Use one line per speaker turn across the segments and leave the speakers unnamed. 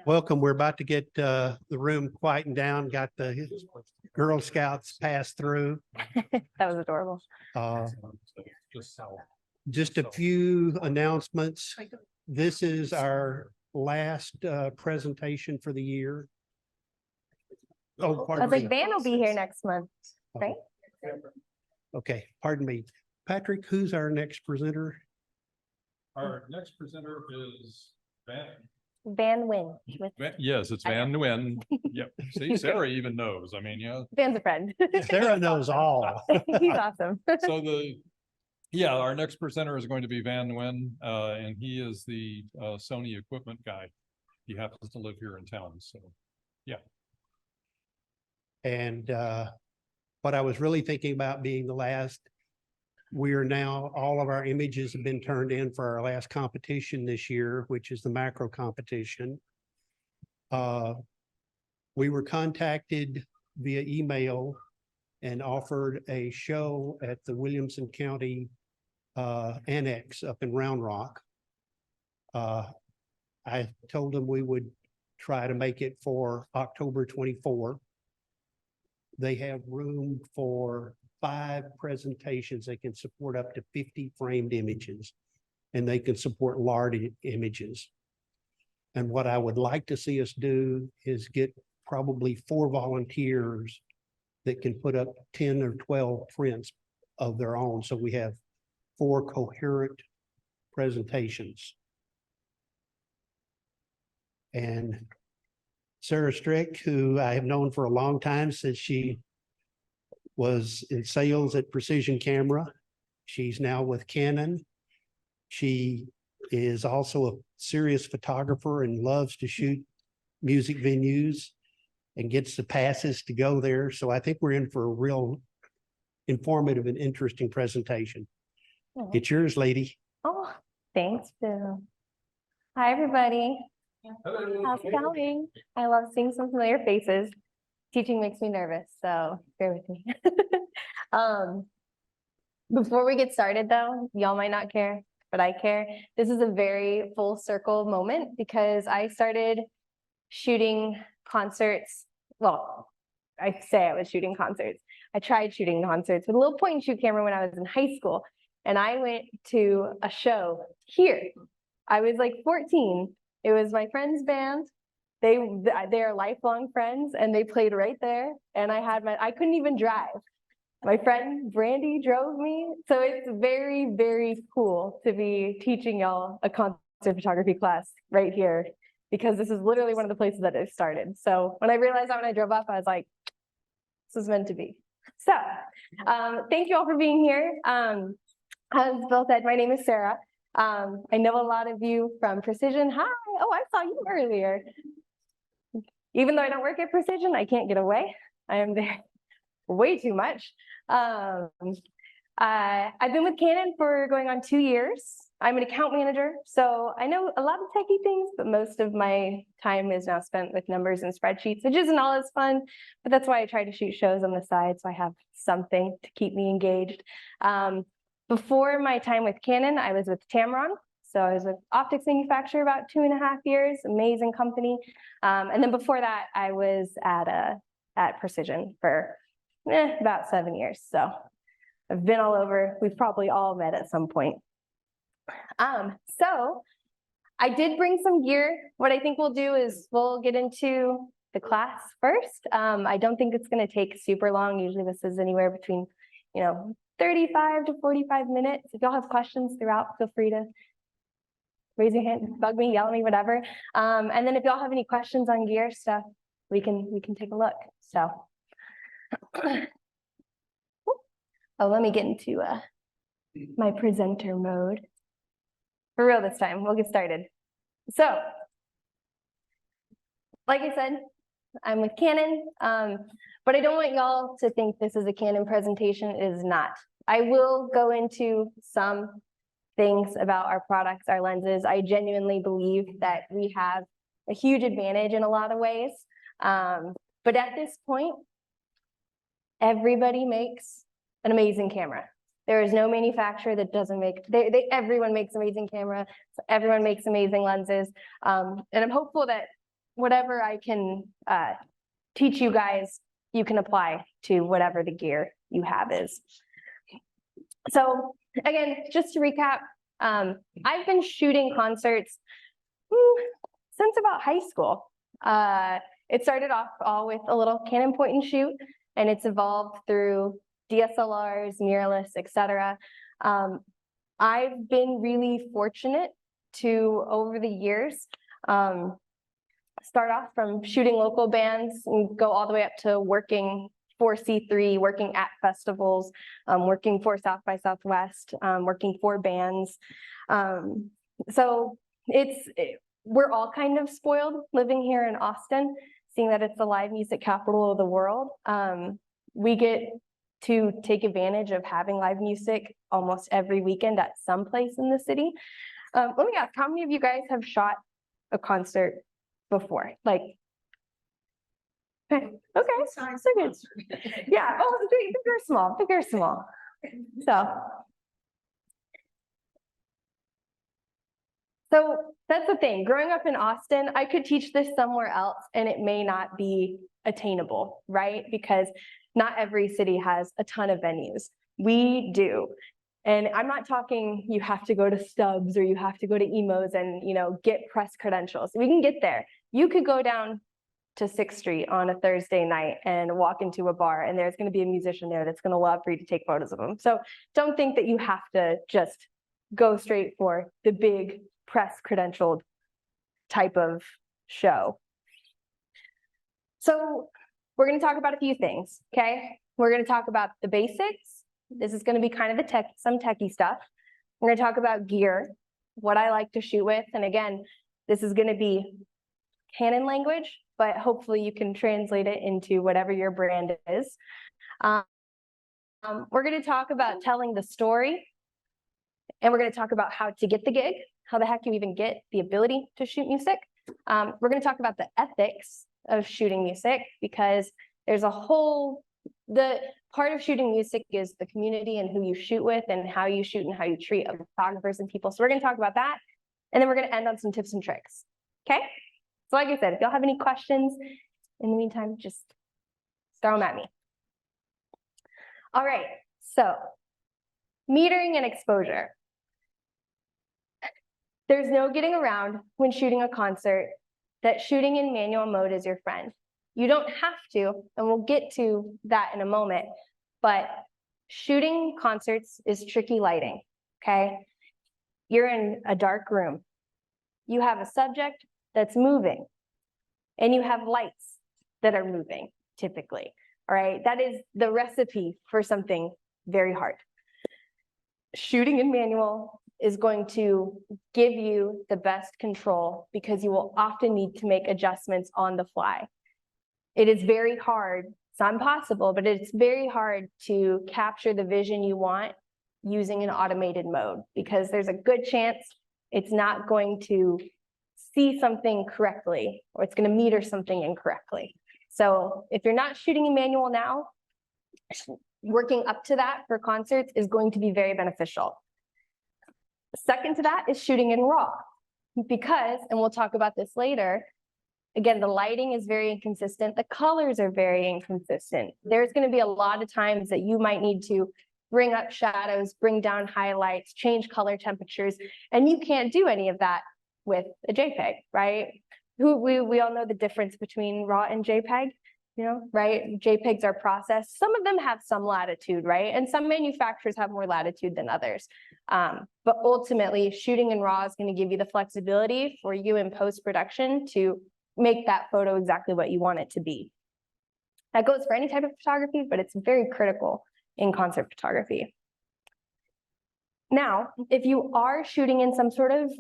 Welcome. We're about to get the room quietened down. Got the Girl Scouts passed through.
That was adorable.
Just a few announcements. This is our last presentation for the year. Oh,
I
pardon
was like,
me.
Van will be here next month, right?
Okay, pardon me. Patrick, who's our next presenter?
Our next presenter is Van.
Van Wynn.
Yes, it's Van Nguyen. Yep. See, Sarah even knows. I mean, yeah.
Van's a friend.
Sarah knows all.
He's awesome.
So our next presenter is going to be Van Nguyen, and he is the Sony equipment guy. He happens to live here in town. So, yeah.
And what I was really thinking about being the last, we are now, all of our images have been turned in for our last competition this year, which is the macro competition. We were contacted via email and offered a show at the Williamson County Annex up in Round Rock. I told them we would try to make it for October 24. They have room for 5 presentations. They can support up to 50 framed images, and they can support large images. And what I would like to see us do is get probably 4 volunteers that can put up 10 or 12 prints of their own. So we have 4 coherent presentations. And Sara Strick, who I have known for a long time since she was in sales at Precision Camera. She's now with Canon. She is also a serious photographer and loves to shoot music venues and gets the passes to go there. So I think we're in for a real informative and interesting presentation.
Oh.
It's yours, lady.
Oh, thanks, Bill. Hi, everybody.
Hello.
How's it going? I love seeing some familiar faces. Teaching makes me nervous, so bear with me. Before we get started though, y'all might not care, but I care. This is a very full circle moment because I started shooting concerts. Well, I say I was shooting concerts. I tried shooting concerts with a little point and shoot camera when I was in high school. And I went to a show here. I was like 14. It was my friend's band. They are lifelong friends and they played right there. And I couldn't even drive. My friend Brandy drove me. So it's very, very cool to be teaching y'all a concert photography class right here, because this is literally one of the places that it started. So when I realized that when I drove up, I was like, this is meant to be. So thank you all for being here. As Bill said, my name is Sarah. I know a lot of you from Precision. Hi. Oh, I saw you earlier. Even though I don't work at Precision, I can't get away. I am there way too much. I've been with Canon for going on 2 years. I'm an account manager, so I know a lot of techie things, but most of my time is now spent with numbers and spreadsheets, which isn't all as fun, but that's why I try to shoot shows on the side, so I have something to keep me engaged. Before my time with Canon, I was with Tamron. So I was with optics manufacturer about 2.5 years, amazing company. And then before that, I was at Precision for about 7 years. So I've been all over. We've probably all met at some point. So I did bring some gear. What I think we'll do is we'll get into the class first. I don't think it's going to take super long. Usually this is anywhere between, 35 to 45 minutes. If y'all have questions throughout, feel free to raise your hand, bug me, yell at me, whatever. And then if y'all have any questions on gear stuff, we can take a look. So, oh, let me get into my presenter mode. For real this time, we'll get started. So, like I said, I'm with Canon, but I don't want y'all to think this is a Canon presentation. It is not. I will go into some things about our products, our lenses. I genuinely believe that we have a huge advantage in a lot of ways. But at this point, everybody makes an amazing camera. There is no manufacturer that doesn't make, everyone makes amazing camera. So everyone makes amazing lenses. And I'm hopeful that whatever I can teach you guys, you can apply to whatever the gear you have is. So again, just to recap, I've been shooting concerts since about high school. It started off all with a little Canon point and shoot, and it's evolved through DSLRs, mirrorless, etc. I've been really fortunate to, over the years, start off from shooting local bands and go all the way up to working for C3, working at festivals, working for South by Southwest, working for bands. So we're all kind of spoiled living here in Austin, seeing that it's the live music capital of the world. We get to take advantage of having live music almost every weekend at some place in the city. Let me ask, how many of you guys have shot a concert before? Like, okay, so good. Yeah, oh, big or small, big or small. So that's the thing. Growing up in Austin, I could teach this somewhere else and it may not be attainable, right? Because not every city has a ton of venues. We do. And I'm not talking you have to go to Stubbs or you have to go to Emo's and, you know, get press credentials. We can get there. You could go down to 6th Street on a Thursday night and walk into a bar and there's going to be a musician there that's going to love for you to take photos of them. So don't think that you have to just go straight for the big press credentialed type of show. So we're going to talk about a few things, okay? We're going to talk about the basics. This is going to be kind of the some techie stuff. We're going to talk about gear, what I like to shoot with. And again, this is going to be Canon language, but hopefully you can translate it into whatever your brand is. We're going to talk about telling the story. And we're going to talk about how to get the gig, how the heck you even get the ability to shoot music. We're going to talk about the ethics of shooting music, because there's the part of shooting music is the community and who you shoot with and how you shoot and how you treat other photographers and people. So we're going to talk about that. And then we're going to end on some tips and tricks. Okay? So like I said, if y'all have any questions in the meantime, just throw them at me. All right. So metering and exposure. There's no getting around when shooting a concert that shooting in manual mode is your friend. You don't have to, and we'll get to that in a moment, but shooting concerts is tricky lighting, okay? You're in a dark room. You have a subject that's moving, and you have lights that are moving, typically, all right? That is the recipe for something very hard. Shooting in manual is going to give you the best control because you will often need to make adjustments on the fly. It is very hard, it's not impossible, but it's very hard to capture the vision you want using an automated mode, because there's a good chance it's not going to see something correctly, or it's going to meter something incorrectly. So if you're not shooting in manual now, working up to that for concerts is going to be very beneficial. Second to that is shooting in RAW, because, and we'll talk about this later, again, the lighting is very inconsistent. The colors are very inconsistent. There's going to be a lot of times that you might need to bring up shadows, bring down highlights, change color temperatures, and you can't do any of that with a JPEG, right? We all know the difference between RAW and JPEG, you know, right? JPEGs are processed. Some of them have some latitude, right? And some manufacturers have more latitude than others. But ultimately, shooting in RAW is going to give you the flexibility for you in post-production to make that photo exactly what you want it to be. That goes for any type of photography, but it's very critical in concert photography. Now, if you are shooting in some sort of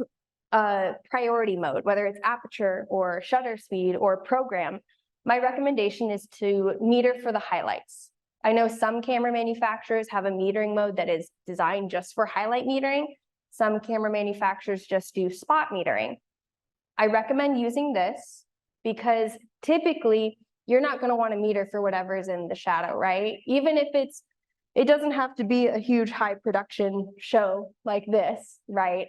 priority mode, whether it's aperture or shutter speed or program, my recommendation is to meter for the highlights. I know some camera manufacturers have a metering mode that is designed just for highlight metering. Some camera manufacturers just do spot metering. I recommend using this because typically you're not going to want to meter for whatever is in the shadow, right? Even if it doesn't have to be a huge high production show like this, right?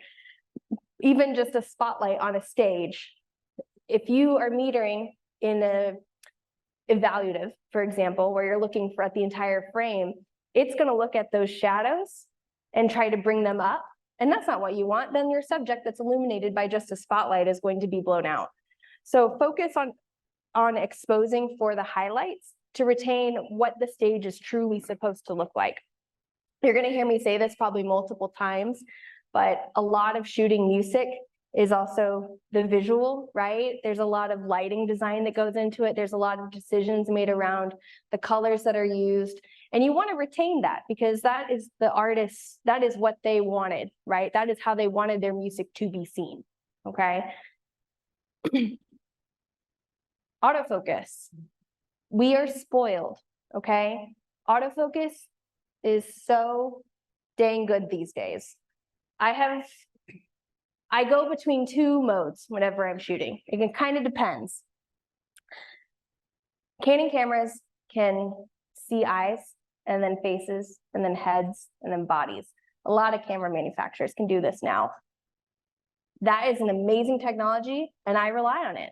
Even just a spotlight on a stage, if you are metering in a evaluative, for example, where you're looking for at the entire frame, it's going to look at those shadows and try to bring them up. And that's not what you want. Then your subject that's illuminated by just a spotlight is going to be blown out. So focus on exposing for the highlights to retain what the stage is truly supposed to look like. You're going to hear me say this probably multiple times, but a lot of shooting music is also the visual, right? There's a lot of lighting design that goes into it. There's a lot of decisions made around the colors that are used. And you want to retain that because that is the artist, that is what they wanted, right? That is how they wanted their music to be seen, okay? Autofocus. We are spoiled, okay? Autofocus is so dang good these days. I go between two modes whenever I'm shooting. It kind of depends. Canon cameras can see eyes and then faces and then heads and then bodies. A lot of camera manufacturers can do this now. That is an amazing technology and I rely on it.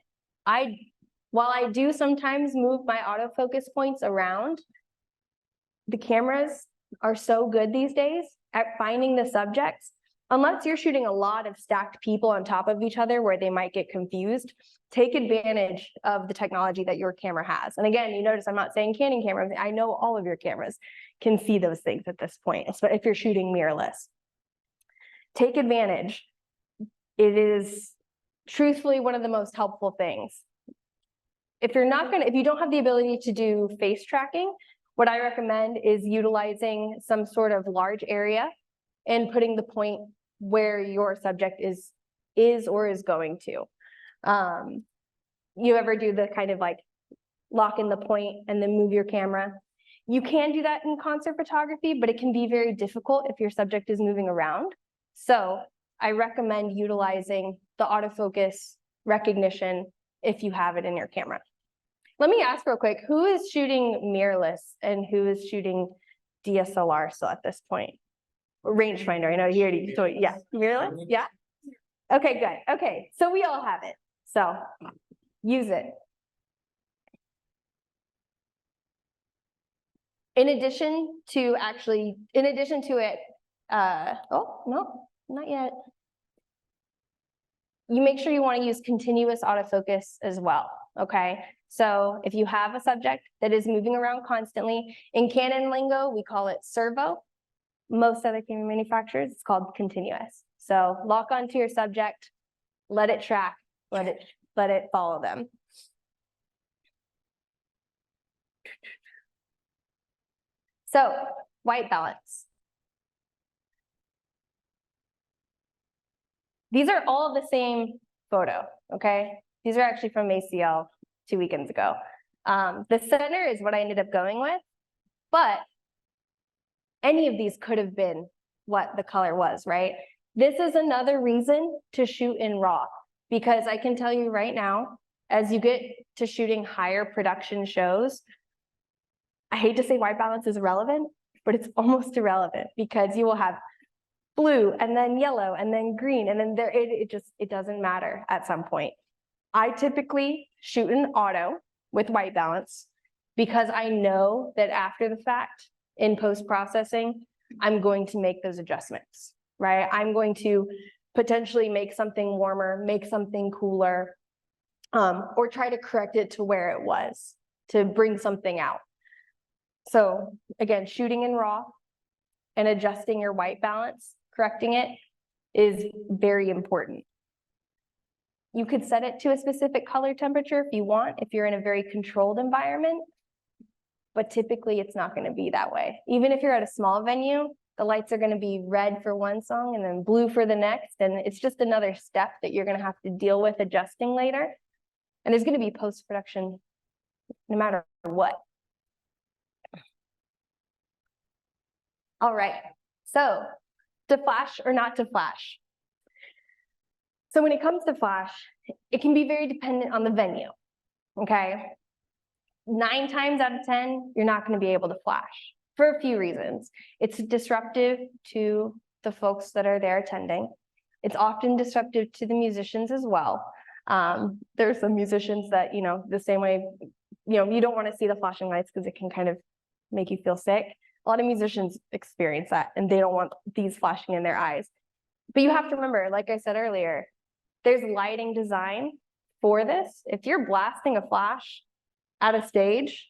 While I do sometimes move my autofocus points around, the cameras are so good these days at finding the subjects. Unless you're shooting a lot of stacked people on top of each other where they might get confused, take advantage of the technology that your camera has. And again, you notice I'm not saying Canon cameras. I know all of your cameras can see those things at this point, especially if you're shooting mirrorless. Take advantage. It is truthfully one of the most helpful things. If you don't have the ability to do face tracking, what I recommend is utilizing some sort of large area and putting the point where your subject is or is going to. You ever do the kind of like lock in the point and then move your camera? You can do that in concert photography, but it can be very difficult if your subject is moving around. So I recommend utilizing the autofocus recognition if you have it in your camera. Let me ask real quick, who is shooting mirrorless and who is shooting DSLR still at this point? Rangefinder, I know you already, so yeah, mirrorless, yeah? Okay, good, okay, so we all have it, so use it. In addition to it, oh, no, not yet. You make sure you want to use continuous autofocus as well, okay? So if you have a subject that is moving around constantly, in Canon lingo, we call it servo. Most other camera manufacturers, it's called continuous. So lock onto your subject, let it track, let it follow them. So white balance. These are all the same photo, okay? These are actually from ACL 2 weekends ago. The center is what I ended up going with, but any of these could have been what the color was, right? This is another reason to shoot in RAW, because I can tell you right now, as you get to shooting higher production shows, I hate to say white balance is irrelevant, but it's almost irrelevant because you will have blue and then yellow and then green and then it doesn't matter at some point. I typically shoot in auto with white balance because I know that after the fact in post-processing, I'm going to make those adjustments, right? I'm going to potentially make something warmer, make something cooler, or try to correct it to where it was to bring something out. So again, shooting in RAW and adjusting your white balance, correcting it is very important. You could set it to a specific color temperature if you want, if you're in a very controlled environment, but typically it's not going to be that way. Even if you're at a small venue, the lights are going to be red for one song and then blue for the next, and it's just another step that you're going to have to deal with adjusting later. And there's going to be post-production no matter what. All right, so to flash or not to flash. So when it comes to flash, it can be very dependent on the venue, okay? 9 times out of 10, you're not going to be able to flash for a few reasons. It's disruptive to the folks that are there attending. It's often disruptive to the musicians as well. There's some musicians that, you know, the same way, you know, you don't want to see the flashing lights because it can kind of make you feel sick. A lot of musicians experience that and they don't want these flashing in their eyes. But you have to remember, like I said earlier, there's lighting design for this. If you're blasting a flash at a stage,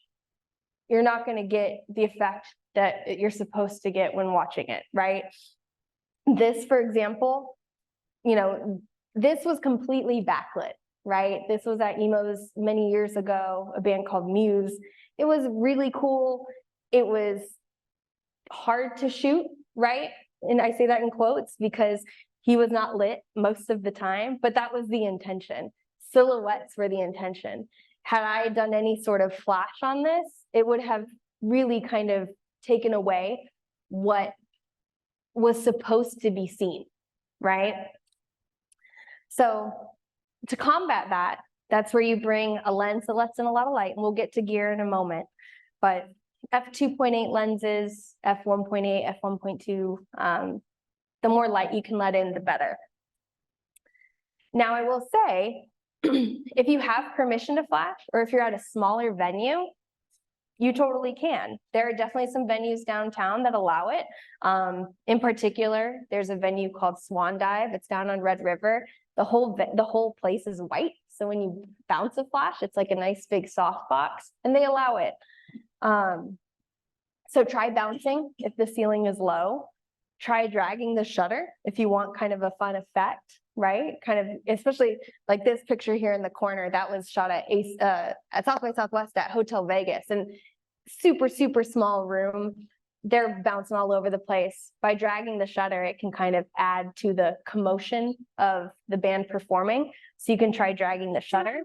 you're not going to get the effect that you're supposed to get when watching it, right? This, for example, you know, this was completely backlit, right? This was at Emo's many years ago, a band called Muse. It was really cool. It was hard to shoot, right? And I say that in quotes because he was not lit most of the time, but that was the intention. Silhouettes were the intention. Had I done any sort of flash on this, it would have really kind of taken away what was supposed to be seen, right? So to combat that, that's where you bring a lens that lets in a lot of light, and we'll get to gear in a moment. But f2.8 lenses, f1.8, f1.2, the more light you can let in, the better. Now, I will say, if you have permission to flash, or if you're at a smaller venue, you totally can. There are definitely some venues downtown that allow it. In particular, there's a venue called Swan Dive. It's down on Red River. The whole place is white. So when you bounce a flash, it's like a nice big soft box, and they allow it. So try bouncing if the ceiling is low. Try dragging the shutter if you want kind of a fun effect, right? Kind of, especially like this picture here in the corner, that was shot at South by Southwest at Hotel Vegas, and super, super small room. They're bouncing all over the place. By dragging the shutter, it can kind of add to the commotion of the band performing. So you can try dragging the shutter.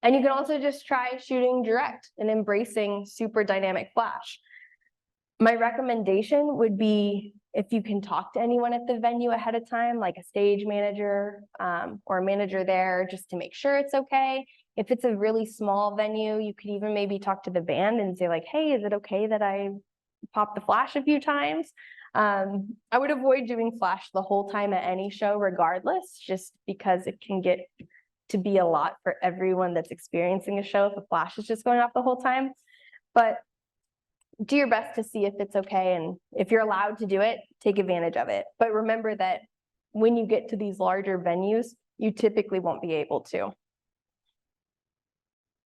And you can also just try shooting direct and embracing super dynamic flash. My recommendation would be, if you can talk to anyone at the venue ahead of time, like a stage manager or a manager there, just to make sure it's okay. If it's a really small venue, you could even maybe talk to the band and say like, hey, is it okay that I pop the flash a few times? I would avoid doing flash the whole time at any show regardless, just because it can get to be a lot for everyone that's experiencing a show if the flash is just going off the whole time. But do your best to see if it's okay, and if you're allowed to do it, take advantage of it. But remember that when you get to these larger venues, you typically won't be able to.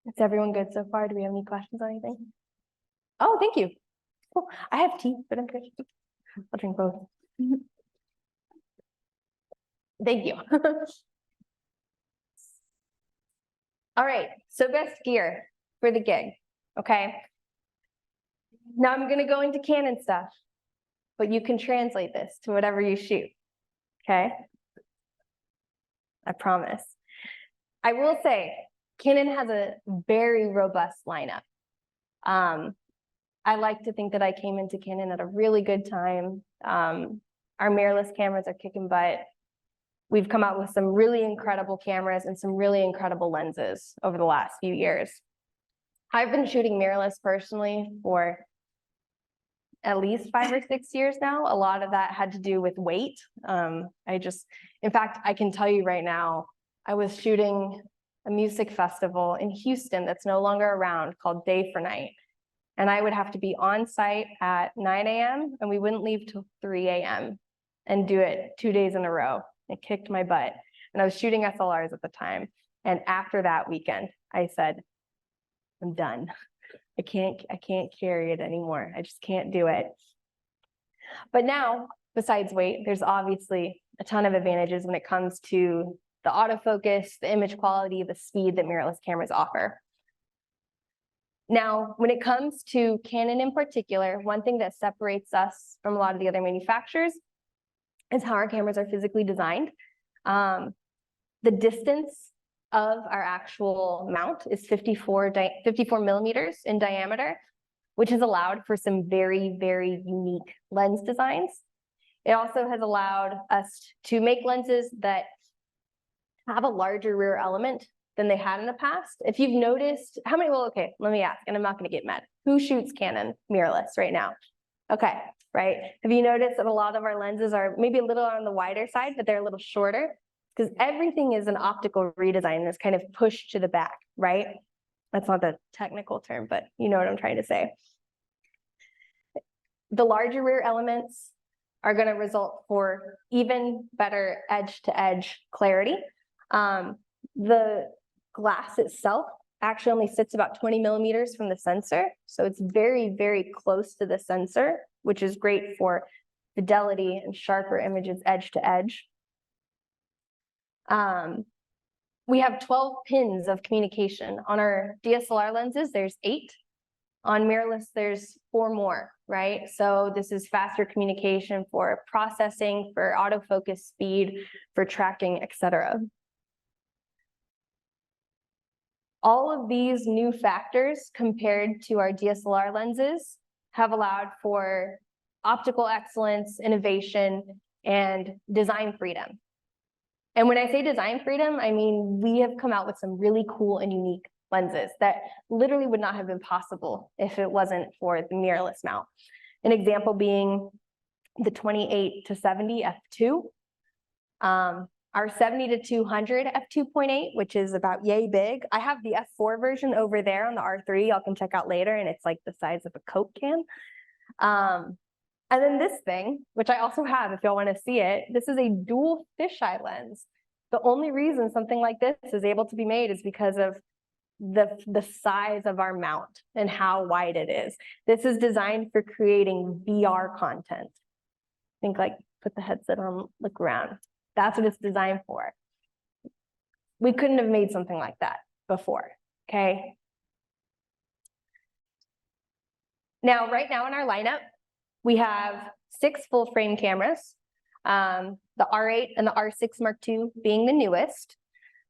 Is everyone good so far? Do we have any questions or anything? Oh, thank you. Cool. I have tea, but I'm good. I'll drink both. Thank you. All right, so best gear for the gig, okay? Now I'm gonna go into Canon stuff, but you can translate this to whatever you shoot, okay? I promise. I will say, Canon has a very robust lineup. I like to think that I came into Canon at a really good time. Our mirrorless cameras are kicking butt. We've come out with some really incredible cameras and some really incredible lenses over the last few years. I've been shooting mirrorless personally for at least 5 or 6 years now. A lot of that had to do with weight. In fact, I can tell you right now, I was shooting a music festival in Houston that's no longer around called Day for Night. And I would have to be on site at 9 a.m. and we wouldn't leave till 3 a.m. and do it 2 days in a row. It kicked my butt. And I was shooting SLRs at the time. And after that weekend, I said, I'm done. I can't carry it anymore. I just can't do it. But now, besides weight, there's obviously a ton of advantages when it comes to the autofocus, the image quality, the speed that mirrorless cameras offer. Now, when it comes to Canon in particular, one thing that separates us from a lot of the other manufacturers is how our cameras are physically designed. The distance of our actual mount is 54 millimeters in diameter, which has allowed for some very, very unique lens designs. It also has allowed us to make lenses that have a larger rear element than they had in the past. If you've noticed, okay, let me ask, and I'm not gonna get mad. Who shoots Canon mirrorless right now? Okay, right. Have you noticed that a lot of our lenses are maybe a little on the wider side, but they're a little shorter? because everything is an optical redesign that's kind of pushed to the back, right? That's not the technical term, but you know what I'm trying to say. The larger rear elements are going to result for even better edge-to-edge clarity. The glass itself actually only sits about 20 millimeters from the sensor. So it's very, very close to the sensor, which is great for fidelity and sharper images edge to edge. We have 12 pins of communication. On our DSLR lenses, there's 8. On mirrorless, there's 4 more, right? So this is faster communication for processing, for autofocus speed, for tracking, etc. All of these new factors compared to our DSLR lenses have allowed for optical excellence, innovation, and design freedom. And when I say design freedom, I mean, we have come out with some really cool and unique lenses that literally would not have been possible if it wasn't for the mirrorless mount. An example being the 28-70 f2. Our 70-200 f2.8, which is about yay big. I have the f4 version over there on the R3 y'all can check out later, and it's like the size of a Coke can. And then this thing, which I also have if y'all want to see it, this is a dual fisheye lens. The only reason something like this is able to be made is because of the size of our mount and how wide it is. This is designed for creating VR content. Think like put the headset on, look around. That's what it's designed for. We couldn't have made something like that before, okay? Now, right now in our lineup, we have 6 full frame cameras, the R8 and the R6 Mark II being the newest.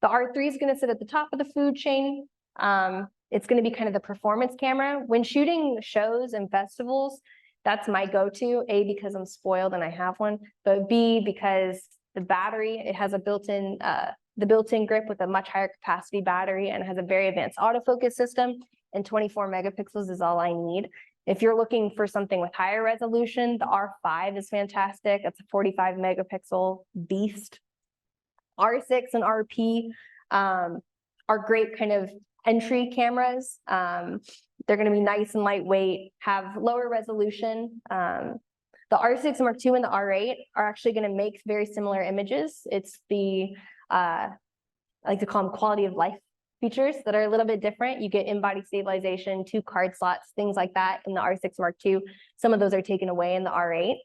The R3 is going to sit at the top of the food chain. It's going to be kind of the performance camera. When shooting shows and festivals, that's my go-to, A, because I'm spoiled and I have one, but B, because the battery, it has a built-in, the built-in grip with a much higher capacity battery and has a very advanced autofocus system, and 24 megapixels is all I need. If you're looking for something with higher resolution, the R5 is fantastic. It's a 45 megapixel beast. R6 and RP are great kind of entry cameras. They're gonna be nice and lightweight, have lower resolution. The R6 Mark II and the R8 are actually gonna make very similar images. It's the, I like to call them quality of life features that are a little bit different. You get in-body stabilization, 2 card slots, things like that in the R6 Mark II. Some of those are taken away in the R8.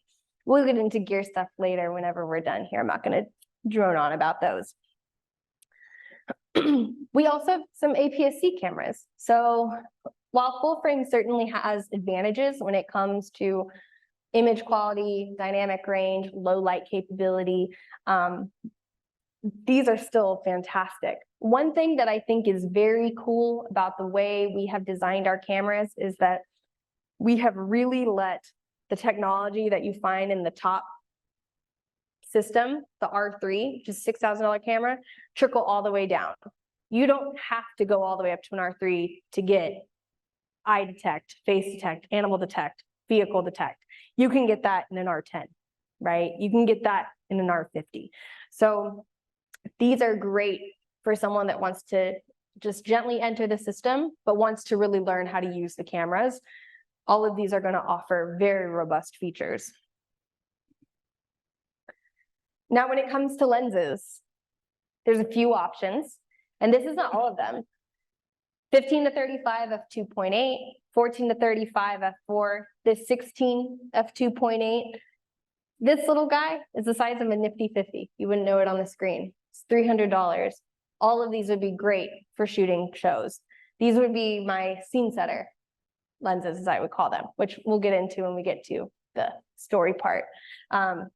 We'll get into gear stuff later whenever we're done here. I'm not gonna drone on about those. We also have some APS-C cameras. So while full frame certainly has advantages when it comes to image quality, dynamic range, low light capability, these are still fantastic. One thing that I think is very cool about the way we have designed our cameras is that we have really let the technology that you find in the top system, the R3, which is $6,000 camera, trickle all the way down. You don't have to go all the way up to an R3 to get eye detect, face detect, animal detect, vehicle detect. You can get that in an R10, right? You can get that in an R50. So these are great for someone that wants to just gently enter the system, but wants to really learn how to use the cameras. All of these are going to offer very robust features. Now, when it comes to lenses, there's a few options, and this is not all of them. 15-35 f2.8, 14-35 f4, this 16 f2.8. This little guy is the size of a nifty 50. You wouldn't know it on the screen. It's $300. All of these would be great for shooting shows. These would be my scene setter lenses, as I would call them, which we'll get into when we get to the story part.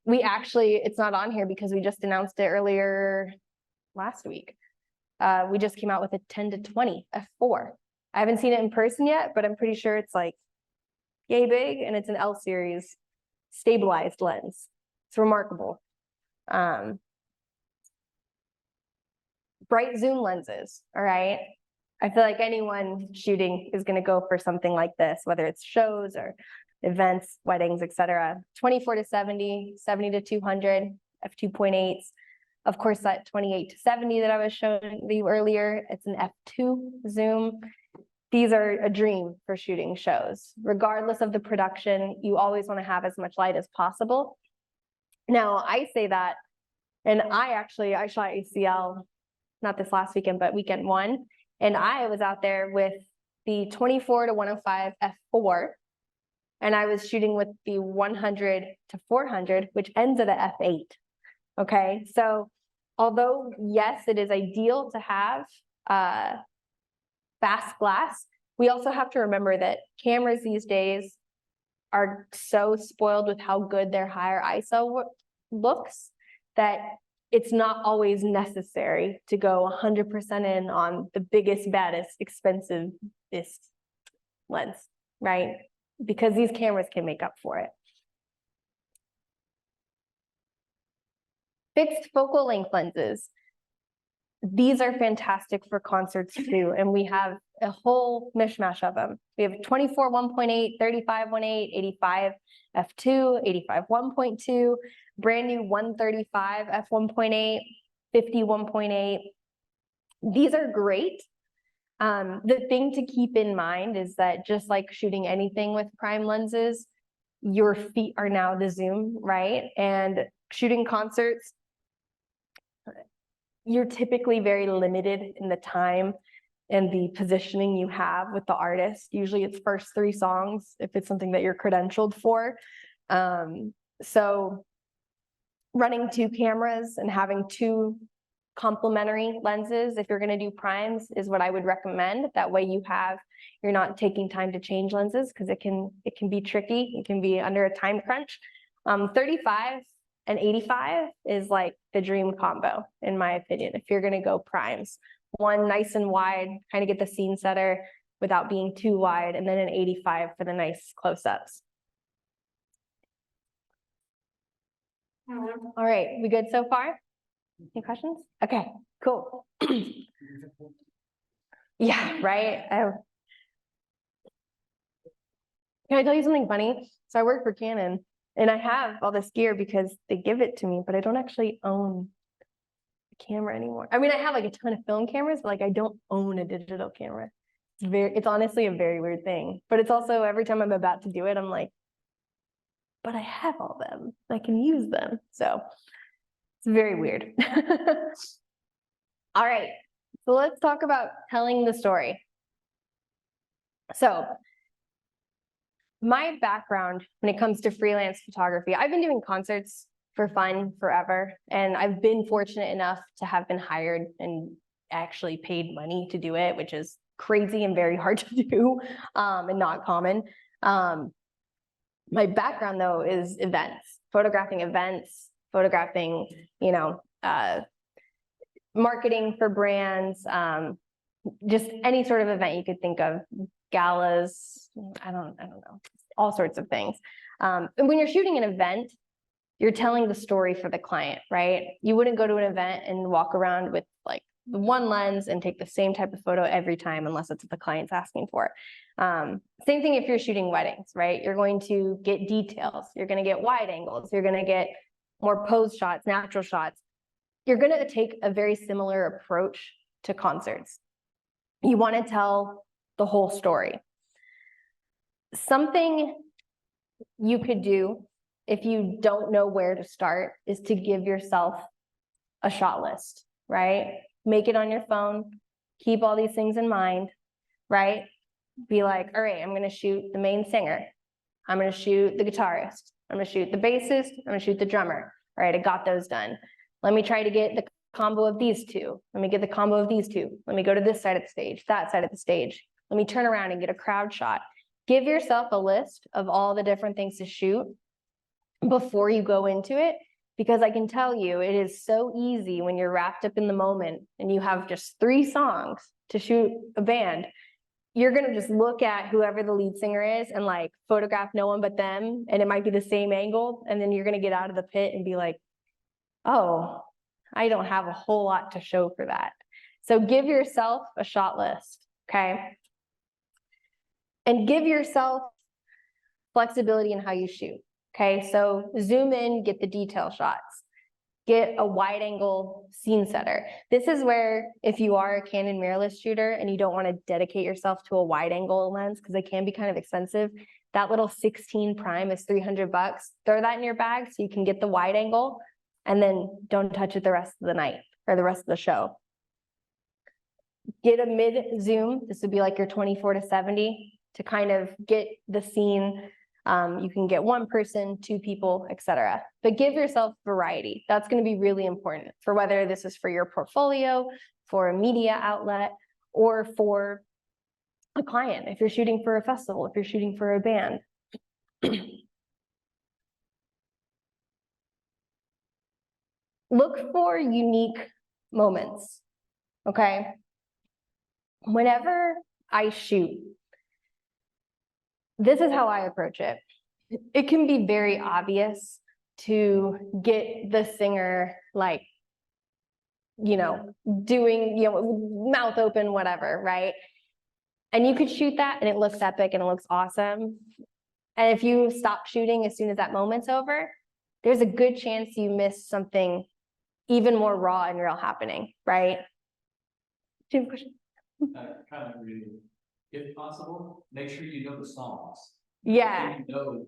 We actually, it's not on here because we just announced it earlier last week. We just came out with a 10-20 f4. I haven't seen it in person yet, but I'm pretty sure it's like yay big, and it's an L series stabilized lens. It's remarkable. Bright zoom lenses, all right? I feel like anyone shooting is gonna go for something like this, whether it's shows or events, weddings, etc. 24-70, 70-200, f2.8s. Of course, that 28-70 that I was showing you earlier, it's an f2 zoom. These are a dream for shooting shows. Regardless of the production, you always want to have as much light as possible. Now, I say that, and I shot ACL, not this last weekend, but weekend 1, and I was out there with the 24-105 f4, and I was shooting with the 100-400, which ends at a f8. Okay, so although yes, it is ideal to have fast glass, we also have to remember that cameras these days are so spoiled with how good their higher ISO looks that it's not always necessary to go 100% in on the biggest, baddest, expensivest lens, right? Because these cameras can make up for it. Fixed focal length lenses. These are fantastic for concerts too, and we have a whole mishmash of them. We have 24 1.8, 35 1.8, 85 f2, 85 1.2, brand new 135 f1.8, 50 1.8. These are great. The thing to keep in mind is that just like shooting anything with prime lenses, your feet are now the zoom, right? And shooting concerts, you're typically very limited in the time and the positioning you have with the artist. Usually it's first 3 songs if it's something that you're credentialed for. So running 2 cameras and having 2 complementary lenses, if you're going to do primes, is what I would recommend. That way you're not taking time to change lenses, because it can be tricky. It can be under a time crunch. 35 and 85 is like the dream combo, in my opinion, if you're going to go primes. One nice and wide, kind of get the scene setter without being too wide, and then an 85 for the nice close-ups. All right, we good so far? Any questions? Okay, cool. Yeah, right. Can I tell you something funny? So I work for Canon, and I have all this gear because they give it to me, but I don't actually own a camera anymore. I mean, I have like a ton of film cameras, but like I don't own a digital camera. It's honestly a very weird thing, but it's also every time I'm about to do it, I'm like, but I have all them. I can use them. So it's very weird. All right, so let's talk about telling the story. So my background when it comes to freelance photography, I've been doing concerts for fun forever, and I've been fortunate enough to have been hired and actually paid money to do it, which is crazy and very hard to do, and not common. My background though is events, photographing, marketing for brands, just any sort of event you could think of, galas, I don't know, all sorts of things. And when you're shooting an event, you're telling the story for the client, right? You wouldn't go to an event and walk around with like the one lens and take the same type of photo every time unless it's what the client's asking for. Same thing if you're shooting weddings, right? You're going to get details. You're going to get wide angles. You're going to get more pose shots, natural shots. You're going to take a very similar approach to concerts. You want to tell the whole story. Something you could do if you don't know where to start is to give yourself a shot list, right? Make it on your phone, keep all these things in mind, right? Be like, all right, I'm going to shoot the main singer. I'm going to shoot the guitarist. I'm going to shoot the bassist. I'm going to shoot the drummer. All right, I got those done. Let me try to get the combo of these 2. Let me get the combo of these 2. Let me go to this side of the stage, that side of the stage. Let me turn around and get a crowd shot. Give yourself a list of all the different things to shoot before you go into it, because I can tell you it is so easy when you're wrapped up in the moment and you have just 3 songs to shoot a band. You're going to just look at whoever the lead singer is and like photograph no one but them, and it might be the same angle, and then you're going to get out of the pit and be like, oh, I don't have a whole lot to show for that. So give yourself a shot list, okay? And give yourself flexibility in how you shoot, okay? So zoom in, get the detail shots. get a wide angle scene setter. This is where if you are a Canon mirrorless shooter and you don't want to dedicate yourself to a wide angle lens because they can be kind of expensive, that little 16 prime is $300. Throw that in your bag so you can get the wide angle and then don't touch it the rest of the night or the rest of the show. Get a mid zoom. This would be like your 24-70 to kind of get the scene. You can get one person, two people, etc. But give yourself variety. That's going to be really important for whether this is for your portfolio, for a media outlet, or for a client. If you're shooting for a festival, if you're shooting for a band. Look for unique moments, okay? Whenever I shoot, this is how I approach it. It can be very obvious to get the singer like, doing, mouth open, whatever, right? And you could shoot that and it looks epic and it looks awesome. And if you stop shooting as soon as that moment's over, there's a good chance you miss something even more raw and real happening, right? Do you have a question?
Kind of really, if possible, make sure you know the songs.
Yeah.
You know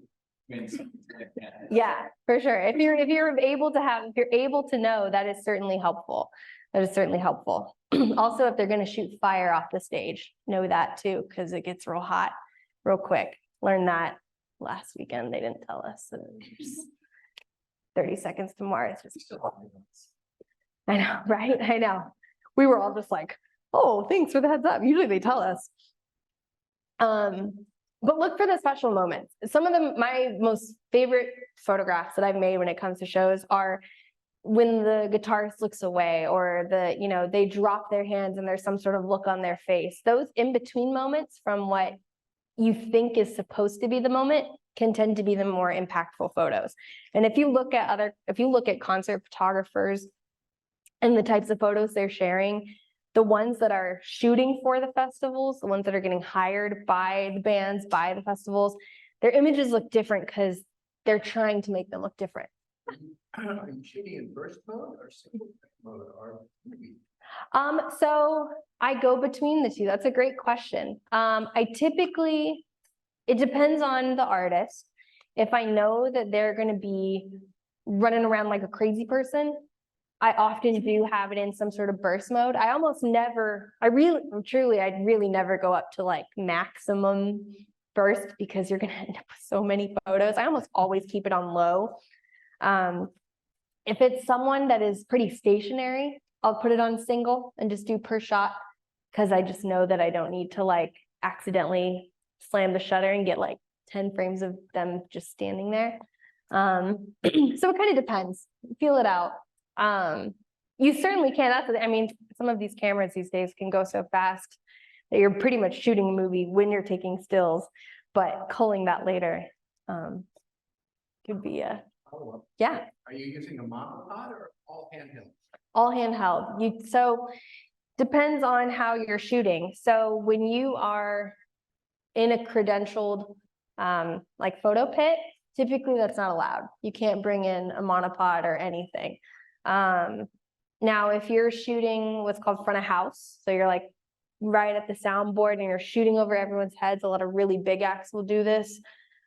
when something's like that.
Yeah, for sure. If you're able to know, that is certainly helpful. That is certainly helpful. Also, if they're going to shoot fire off the stage, know that too, because it gets real hot real quick. Learned that last weekend. They didn't tell us. So just 30 seconds to Mars. I know, right? I know. We were all just like, oh, thanks for the heads up. Usually they tell us. But look for the special moments. Some of them, my most favorite photographs that I've made when it comes to shows are when the guitarist looks away or they drop their hands and there's some sort of look on their face. Those in-between moments from what you think is supposed to be the moment can tend to be the more impactful photos. And if you look at concert photographers and the types of photos they're sharing, the ones that are shooting for the festivals, the ones that are getting hired by the bands, by the festivals, their images look different because they're trying to make them look different.
Are you shooting in burst mode or single mode or maybe?
So I go between the two. That's a great question. It depends on the artist. If I know that they're going to be running around like a crazy person, I often do have it in some sort of burst mode. I really never go up to like maximum burst because you're going to end up with so many photos. I almost always keep it on low. If it's someone that is pretty stationary, I'll put it on single and just do per shot because I just know that I don't need to like accidentally slam the shutter and get like 10 frames of them just standing there. So it kind of depends. Feel it out. You certainly can. Some of these cameras these days can go so fast that you're pretty much shooting a movie when you're taking stills, but culling that later could be yeah.
Are you using a monopod or all handheld?
All handheld. So depends on how you're shooting. So when you are in a credentialed like photo pit, typically that's not allowed. You can't bring in a monopod or anything. Now, if you're shooting what's called front of house, so you're like right at the soundboard and you're shooting over everyone's heads, a lot of really big acts will do this.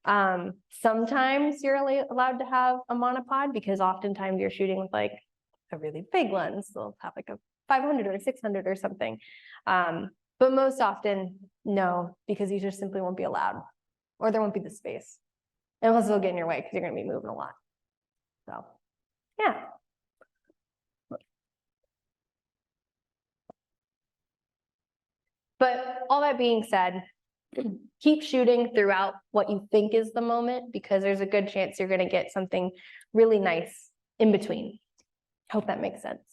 Sometimes you're allowed to have a monopod because oftentimes you're shooting with like a really big lens. They'll have like a 500 or 600 or something. But most often, no, because you just simply won't be allowed or there won't be the space. And plus it'll get in your way because you're going to be moving a lot. So, yeah. But all that being said, keep shooting throughout what you think is the moment because there's a good chance you're going to get something really nice in between. Hope that makes sense.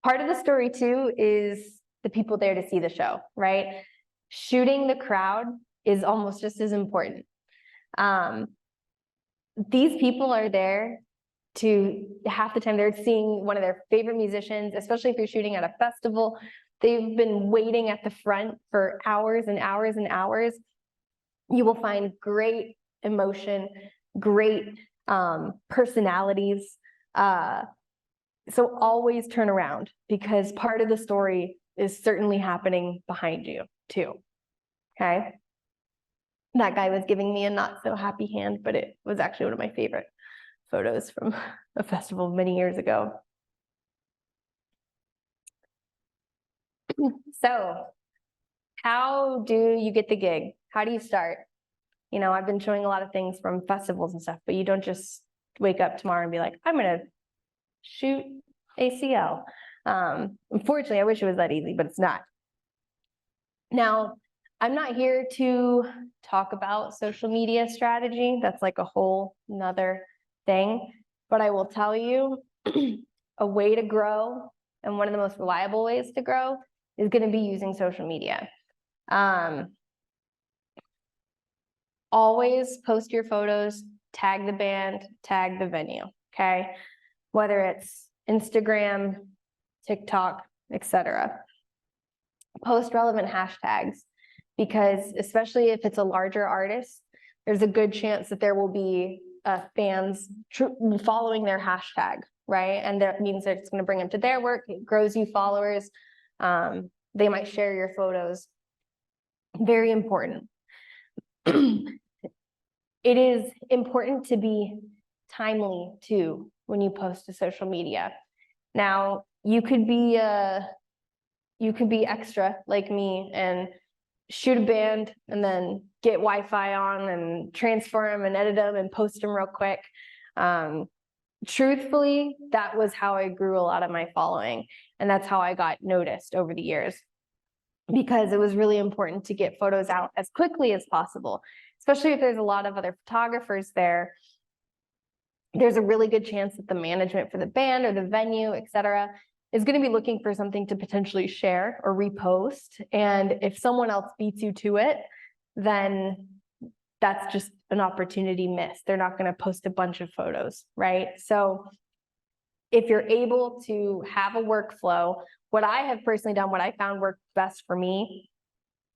Part of the story too is the people there to see the show, right? Shooting the crowd is almost just as important. These people are there to half the time they're seeing one of their favorite musicians, especially if you're shooting at a festival. They've been waiting at the front for hours and hours and hours. You will find great emotion, great personalities. So always turn around, because part of the story is certainly happening behind you too. Okay. That guy was giving me a not so happy hand, but it was actually one of my favorite photos from a festival many years ago. So how do you get the gig? How do you start? You know, I've been showing a lot of things from festivals and stuff, but you don't just wake up tomorrow and be like, I'm gonna shoot ACL. Unfortunately, I wish it was that easy, but it's not. Now, I'm not here to talk about social media strategy. That's like a whole nother thing. But I will tell you, a way to grow, and one of the most reliable ways to grow, is going to be using social media. Always post your photos, tag the band, tag the venue, okay? Whether it's Instagram, TikTok, etc. Post relevant hashtags, because especially if it's a larger artist, there's a good chance that there will be fans following their hashtag, right? And that means that it's going to bring them to their work. It grows you followers. They might share your photos. Very important. It is important to be timely too when you post to social media. Now, you could be extra like me and shoot a band and then get Wi-Fi on and transfer them and edit them and post them real quick. Truthfully, that was how I grew a lot of my following, and that's how I got noticed over the years, because it was really important to get photos out as quickly as possible, especially if there's a lot of other photographers there. There's a really good chance that the management for the band or the venue, etc., is going to be looking for something to potentially share or repost. And if someone else beats you to it, then that's just an opportunity missed. They're not going to post a bunch of photos, right? So if you're able to have a workflow, what I have personally done, what I found worked best for me,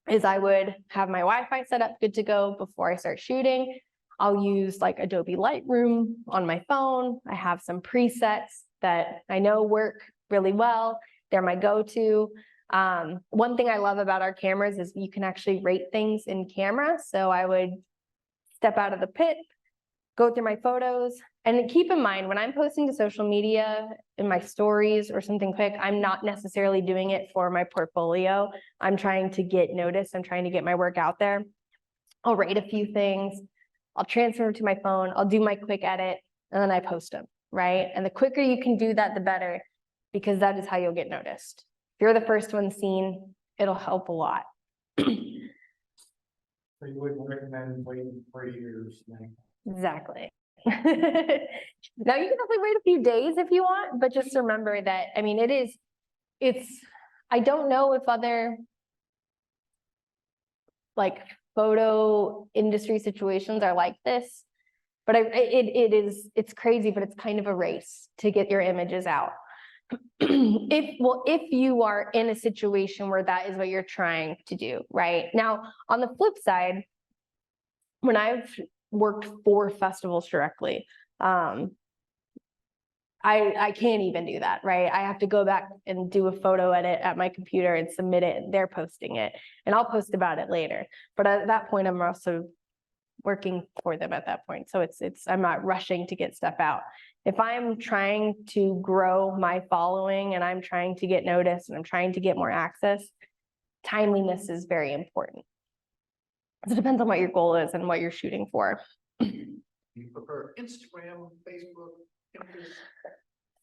is I would have my Wi-Fi set up good to go before I start shooting. I'll use like Adobe Lightroom on my phone. I have some presets that I know work really well. They're my go-to. One thing I love about our cameras is you can actually rate things in camera. So I would step out of the pit, go through my photos, and keep in mind, when I'm posting to social media in my stories or something quick, I'm not necessarily doing it for my portfolio. I'm trying to get noticed. I'm trying to get my work out there. I'll rate a few things. I'll transfer them to my phone. I'll do my quick edit, and then I post them, right? And the quicker you can do that, the better, because that is how you'll get noticed. If you're the first one seen, it'll help a lot.
So you wouldn't recommend waiting 3 years?
Exactly. Now you can definitely wait a few days if you want, but just remember that, I mean, I don't know if other like photo industry situations are like this, but it's crazy, but it's kind of a race to get your images out. If you are in a situation where that is what you're trying to do, right? Now, on the flip side, when I've worked for festivals directly, I can't even do that, right? I have to go back and do a photo edit at my computer and submit it, and they're posting it, and I'll post about it later. But at that point, I'm also working for them at that point. So I'm not rushing to get stuff out. If I'm trying to grow my following and I'm trying to get noticed and I'm trying to get more access, timeliness is very important. So it depends on what your goal is and what you're shooting for.
You prefer Instagram, Facebook, Pinterest?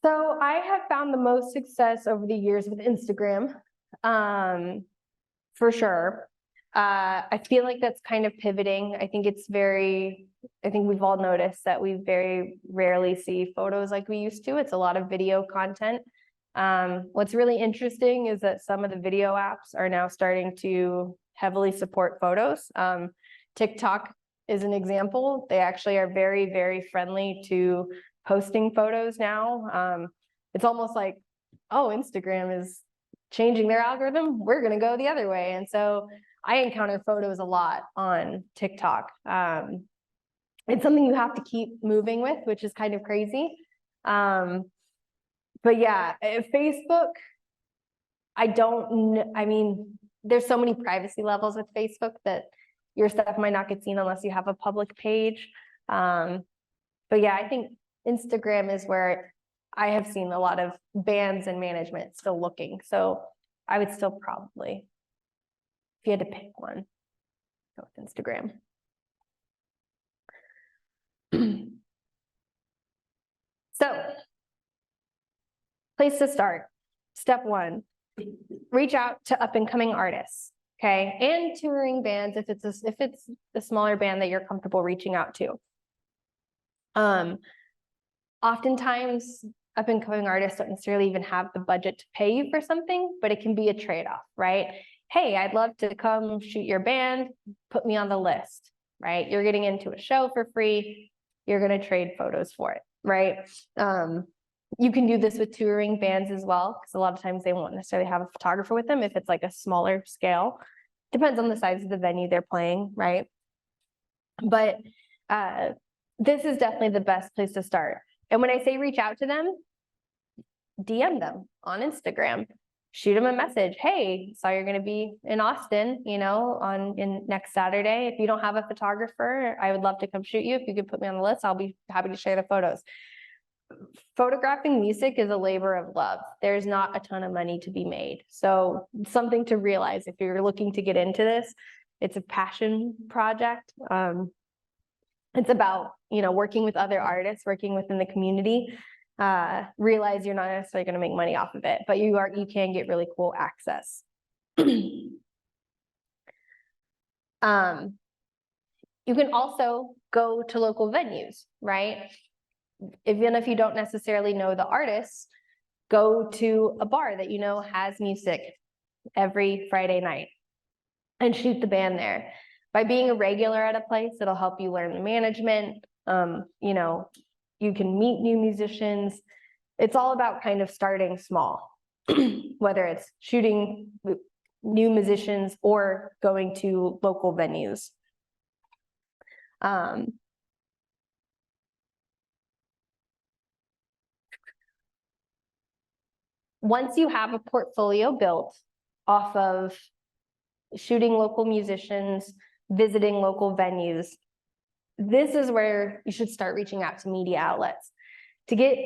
So I have found the most success over the years with Instagram, for sure. I feel like that's kind of pivoting. I think we've all noticed that we very rarely see photos like we used to. It's a lot of video content. What's really interesting is that some of the video apps are now starting to heavily support photos. TikTok is an example. They actually are very, very friendly to posting photos now. It's almost like, oh, Instagram is changing their algorithm. We're going to go the other way. And so I encounter photos a lot on TikTok. it's something you have to keep moving with, which is kind of crazy. But yeah, Facebook, I mean, there's so many privacy levels with Facebook that your stuff might not get seen unless you have a public page. But yeah, I think Instagram is where I have seen a lot of bands and management still looking. So I would still probably, if you had to pick one, go with Instagram. So, place to start. Step one, reach out to up and coming artists, okay? And touring bands if it's a smaller band that you're comfortable reaching out to. Oftentimes, up and coming artists don't necessarily even have the budget to pay you for something, but it can be a trade-off, right? Hey, I'd love to come shoot your band, put me on the list, right? You're getting into a show for free, you're gonna trade photos for it, right? You can do this with touring bands as well, because a lot of times they won't necessarily have a photographer with them if it's like a smaller scale. Depends on the size of the venue they're playing, right? But this is definitely the best place to start. And when I say reach out to them, DM them on Instagram, shoot them a message. Hey, saw you're going to be in Austin, you know, in next Saturday. If you don't have a photographer, I would love to come shoot you. If you could put me on the list, I'll be happy to share the photos. Photographing music is a labor of love. There's not a ton of money to be made. So something to realize if you're looking to get into this, it's a passion project. It's about, you know, working with other artists, working within the community. Realize you're not necessarily going to make money off of it, but you can get really cool access. You can also go to local venues, right? Even if you don't necessarily know the artists, go to a bar that you know has music every Friday night and shoot the band there. By being a regular at a place, it'll help you learn the management. You know, you can meet new musicians. It's all about kind of starting small, whether it's shooting new musicians or going to local venues. Once you have a portfolio built off of shooting local musicians, visiting local venues, this is where you should start reaching out to media outlets to get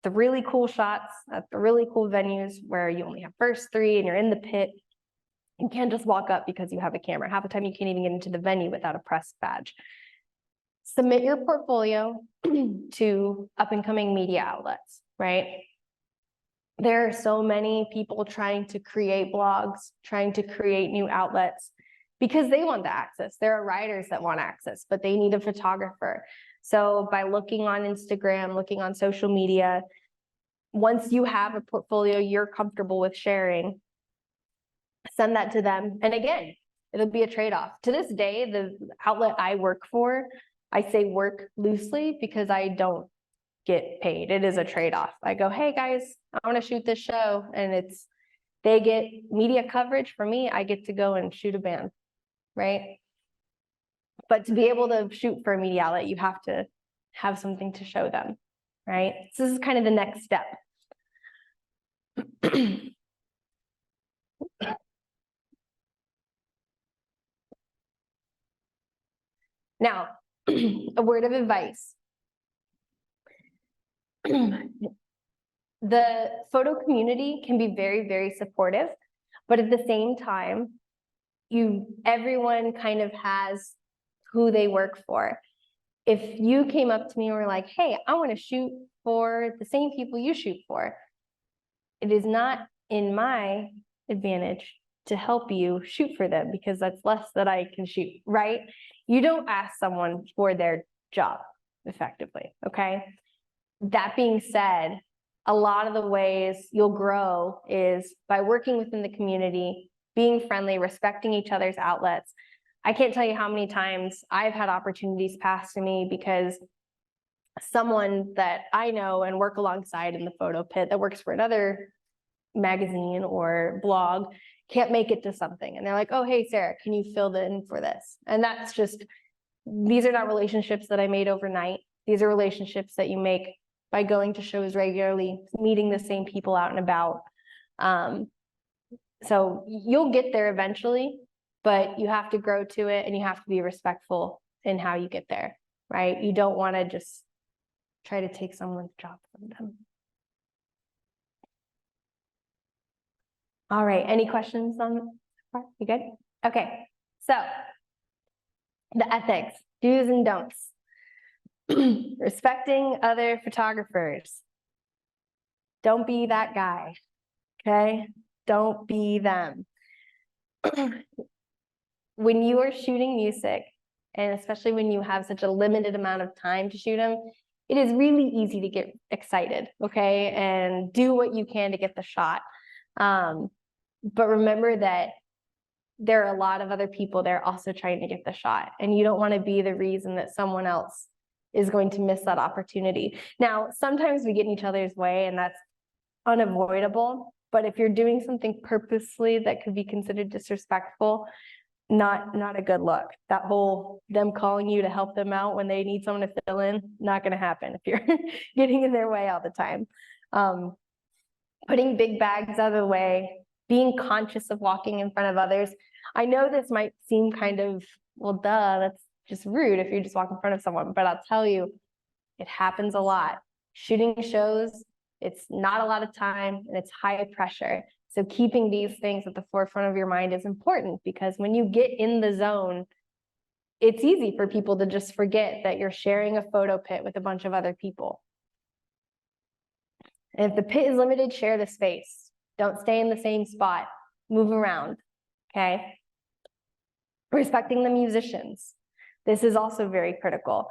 the really cool shots at the really cool venues where you only have first three and you're in the pit. You can't just walk up because you have a camera. Half the time you can't even get into the venue without a press badge. Submit your portfolio to up and coming media outlets, right? There are so many people trying to create blogs, trying to create new outlets because they want the access. There are writers that want access, but they need a photographer. So by looking on Instagram, looking on social media, once you have a portfolio you're comfortable with sharing, send that to them. And again, it'll be a trade-off. To this day, the outlet I work for, I say work loosely because I don't get paid. It is a trade-off. I go, hey guys, I want to shoot this show. And they get media coverage. For me, I get to go and shoot a band, right? But to be able to shoot for a media outlet, you have to have something to show them, right? So this is kind of the next step. Now, a word of advice. The photo community can be very, very supportive, but at the same time, everyone kind of has who they work for. If you came up to me and were like, hey, I want to shoot for the same people you shoot for, it is not in my advantage to help you shoot for them because that's less that I can shoot, right? You don't ask someone for their job effectively, okay? That being said, a lot of the ways you'll grow is by working within the community, being friendly, respecting each other's outlets. I can't tell you how many times I've had opportunities passed to me because someone that I know and work alongside in the photo pit that works for another magazine or blog can't make it to something. And they're like, oh, hey, Sarah, can you fill in for this? And that's just these are not relationships that I made overnight. These are relationships that you make by going to shows regularly, meeting the same people out and about. So you'll get there eventually, but you have to grow to it and you have to be respectful in how you get there, right? You don't want to just try to take someone's job from them. All right, any questions on that part? You good? Okay, so the ethics, do's and don'ts. Respecting other photographers. Don't be that guy, okay? Don't be them. When you are shooting music, and especially when you have such a limited amount of time to shoot them, it is really easy to get excited, okay? And do what you can to get the shot. But remember that there are a lot of other people there also trying to get the shot, and you don't want to be the reason that someone else is going to miss that opportunity. Now, sometimes we get in each other's way, and that's unavoidable. But if you're doing something purposely that could be considered disrespectful, not a good look. That whole them calling you to help them out when they need someone to fill in, not going to happen if you're getting in their way all the time. Putting big bags out of the way, being conscious of walking in front of others. I know this might seem kind of, well, duh, that's just rude if you just walk in front of someone, but I'll tell you, it happens a lot. Shooting shows, it's not a lot of time and it's high pressure. So keeping these things at the forefront of your mind is important, because when you get in the zone, it's easy for people to just forget that you're sharing a photo pit with a bunch of other people. And if the pit is limited, share the space. Don't stay in the same spot. Move around, okay? Respecting the musicians. This is also very critical.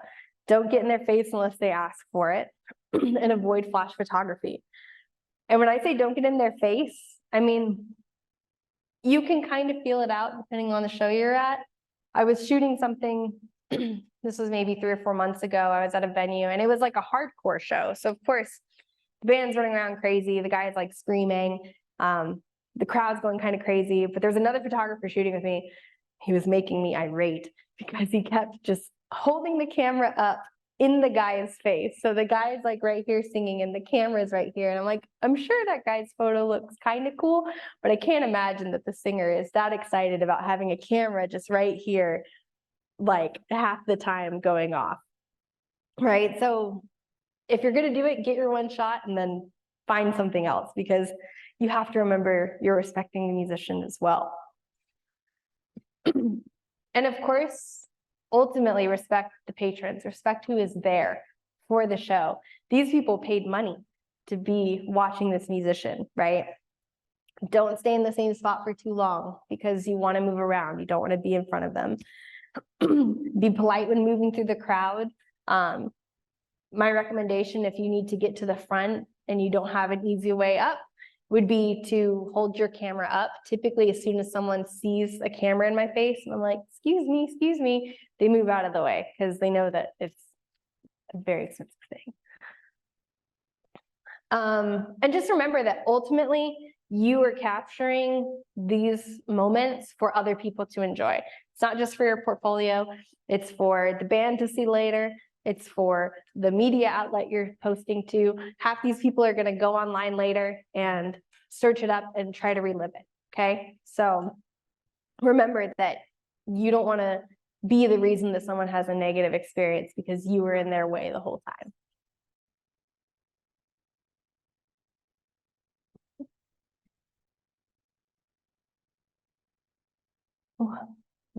Don't get in their face unless they ask for it, and avoid flash photography. And when I say don't get in their face, I mean, you can kind of feel it out depending on the show you're at. I was shooting something, this was maybe 3 or 4 months ago. I was at a venue and it was like a hardcore show. So of course, the band's running around crazy. The guy's like screaming. The crowd's going kind of crazy. But there's another photographer shooting with me. He was making me irate because he kept just holding the camera up in the guy's face. So the guy's like right here singing and the camera's right here. And I'm like, I'm sure that guy's photo looks kind of cool, but I can't imagine that the singer is that excited about having a camera just right here, like half the time going off, right? So if you're gonna do it, get your one shot and then find something else, because you have to remember you're respecting the musician as well. And of course, ultimately respect the patrons, respect who is there for the show. These people paid money to be watching this musician, right? Don't stay in the same spot for too long because you want to move around. You don't want to be in front of them. Be polite when moving through the crowd. My recommendation, if you need to get to the front and you don't have an easy way up, would be to hold your camera up. Typically, as soon as someone sees a camera in my face, and I'm like, excuse me, they move out of the way because they know that it's a very expensive thing. And just remember that ultimately, you are capturing these moments for other people to enjoy. It's not just for your portfolio, it's for the band to see later. It's for the media outlet you're posting to. Half these people are gonna go online later and search it up and try to relive it, okay? So remember that you don't wanna be the reason that someone has a negative experience because you were in their way the whole time. Oh,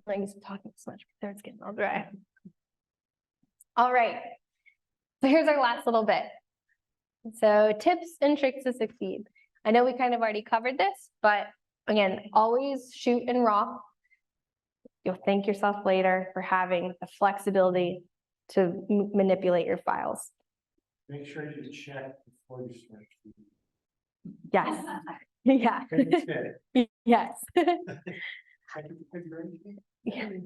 I'm like talking so much, my throat's getting all dry. All right, so here's our last little bit. So tips and tricks to succeed. I know we kind of already covered this, but again, always shoot in RAW. You'll thank yourself later for having the flexibility to manipulate your files.
Make sure you check before you start.
Yes, yeah, yes.
Check if you figure anything.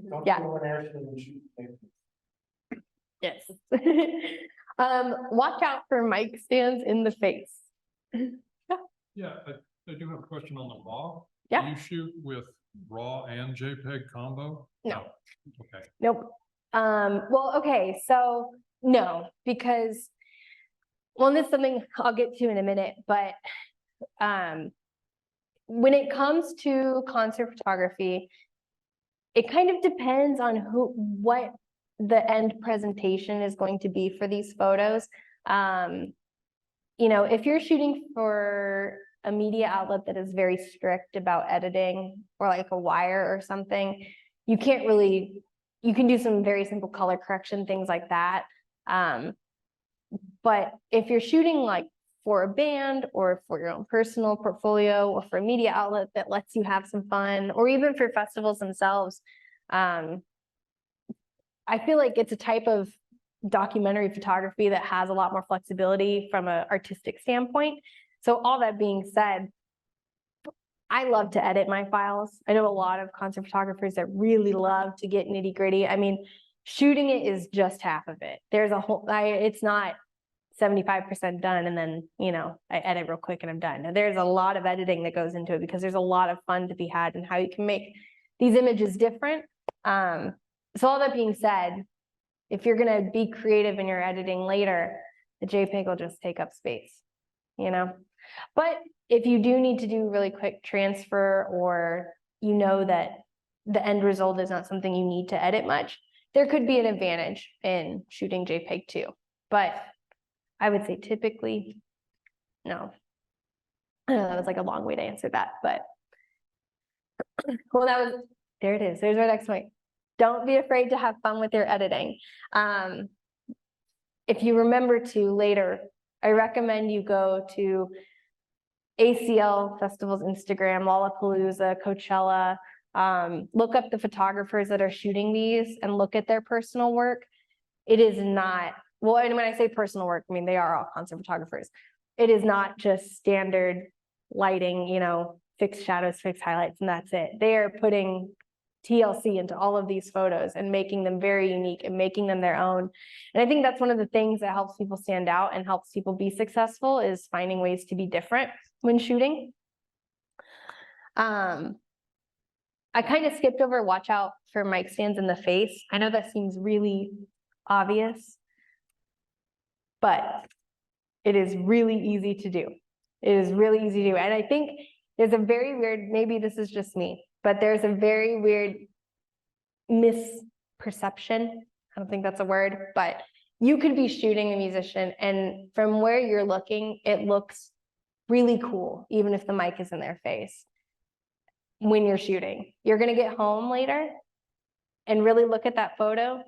Don't
Yeah.
go in there and shoot.
Yes. Watch out for mic stands in the face.
Yeah, I do have a question on the RAW.
Yeah.
Do you shoot with RAW and JPEG combo?
No.
Okay.
Nope. Well, okay, so no, because, well, this is something I'll get to in a minute, but when it comes to concert photography, it kind of depends on what the end presentation is going to be for these photos. You know, if you're shooting for a media outlet that is very strict about editing, or like a wire or something, you can't really, you can do some very simple color correction, things like that. But if you're shooting like for a band or for your own personal portfolio or for a media outlet that lets you have some fun, or even for festivals themselves, I feel like it's a type of documentary photography that has a lot more flexibility from an artistic standpoint. So all that being said, I love to edit my files. I know a lot of concert photographers that really love to get nitty gritty. I mean, shooting it is just half of it. There's a whole, it's not 75% done and then, you know, I edit real quick and I'm done. There's a lot of editing that goes into it because there's a lot of fun to be had in how you can make these images different. So all that being said, if you're gonna be creative in your editing later, the JPEG will just take up space, you know? But if you do need to do really quick transfer, or you know that the end result is not something you need to edit much, there could be an advantage in shooting JPEG too. But I would say typically, no. I know that was like a long way to answer that, but well, there it is. There's our next point. Don't be afraid to have fun with your editing. If you remember to later, I recommend you go to ACL Festival's Instagram, Lollapalooza, Coachella, look up the photographers that are shooting these and look at their personal work. It is not, well, and when I say personal work, I mean, they are all concert photographers. It is not just standard lighting, you know, fixed shadows, fixed highlights, and that's it. They are putting TLC into all of these photos and making them very unique and making them their own. And I think that's one of the things that helps people stand out and helps people be successful, is finding ways to be different when shooting. I kind of skipped over watch out for mic stands in the face. I know that seems really obvious, but it is really easy to do. It is really easy to do. And I think there's a very weird, maybe this is just me, but there's a very weird misperception. I don't think that's a word, but you could be shooting a musician and from where you're looking, it looks really cool, even if the mic is in their face. When you're shooting, you're gonna get home later and really look at that photo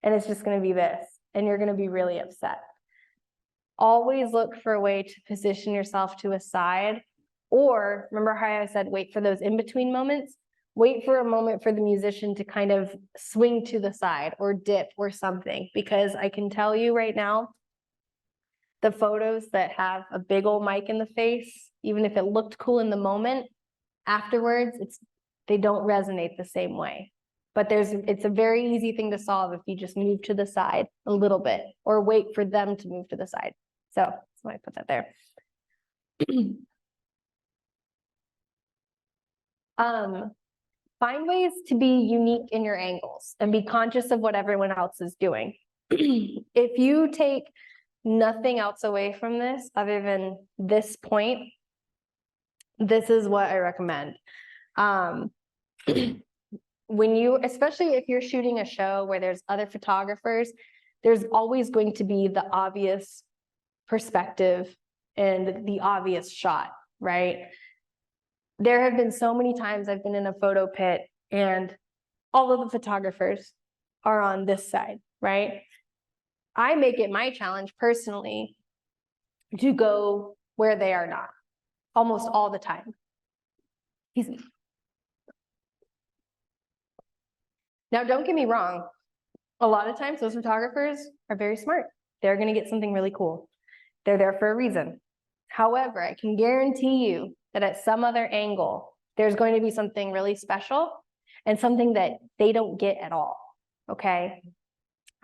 and it's just gonna be this, and you're gonna be really upset. Always look for a way to position yourself to a side, or remember how I said, wait for those in-between moments? Wait for a moment for the musician to kind of swing to the side or dip or something, because I can tell you right now, the photos that have a big old mic in the face, even if it looked cool in the moment, afterwards, they don't resonate the same way. But it's a very easy thing to solve if you just move to the side a little bit, or wait for them to move to the side. So that's why I put that there. Find ways to be unique in your angles and be conscious of what everyone else is doing. If you take nothing else away from this other than this point, this is what I recommend. Especially if you're shooting a show where there's other photographers, there's always going to be the obvious perspective and the obvious shot, right? There have been so many times I've been in a photo pit and all of the photographers are on this side, right? I make it my challenge personally to go where they are not, almost all the time. Now, don't get me wrong. A lot of times those photographers are very smart. They're going to get something really cool. They're there for a reason. However, I can guarantee you that at some other angle, there's going to be something really special and something that they don't get at all, okay?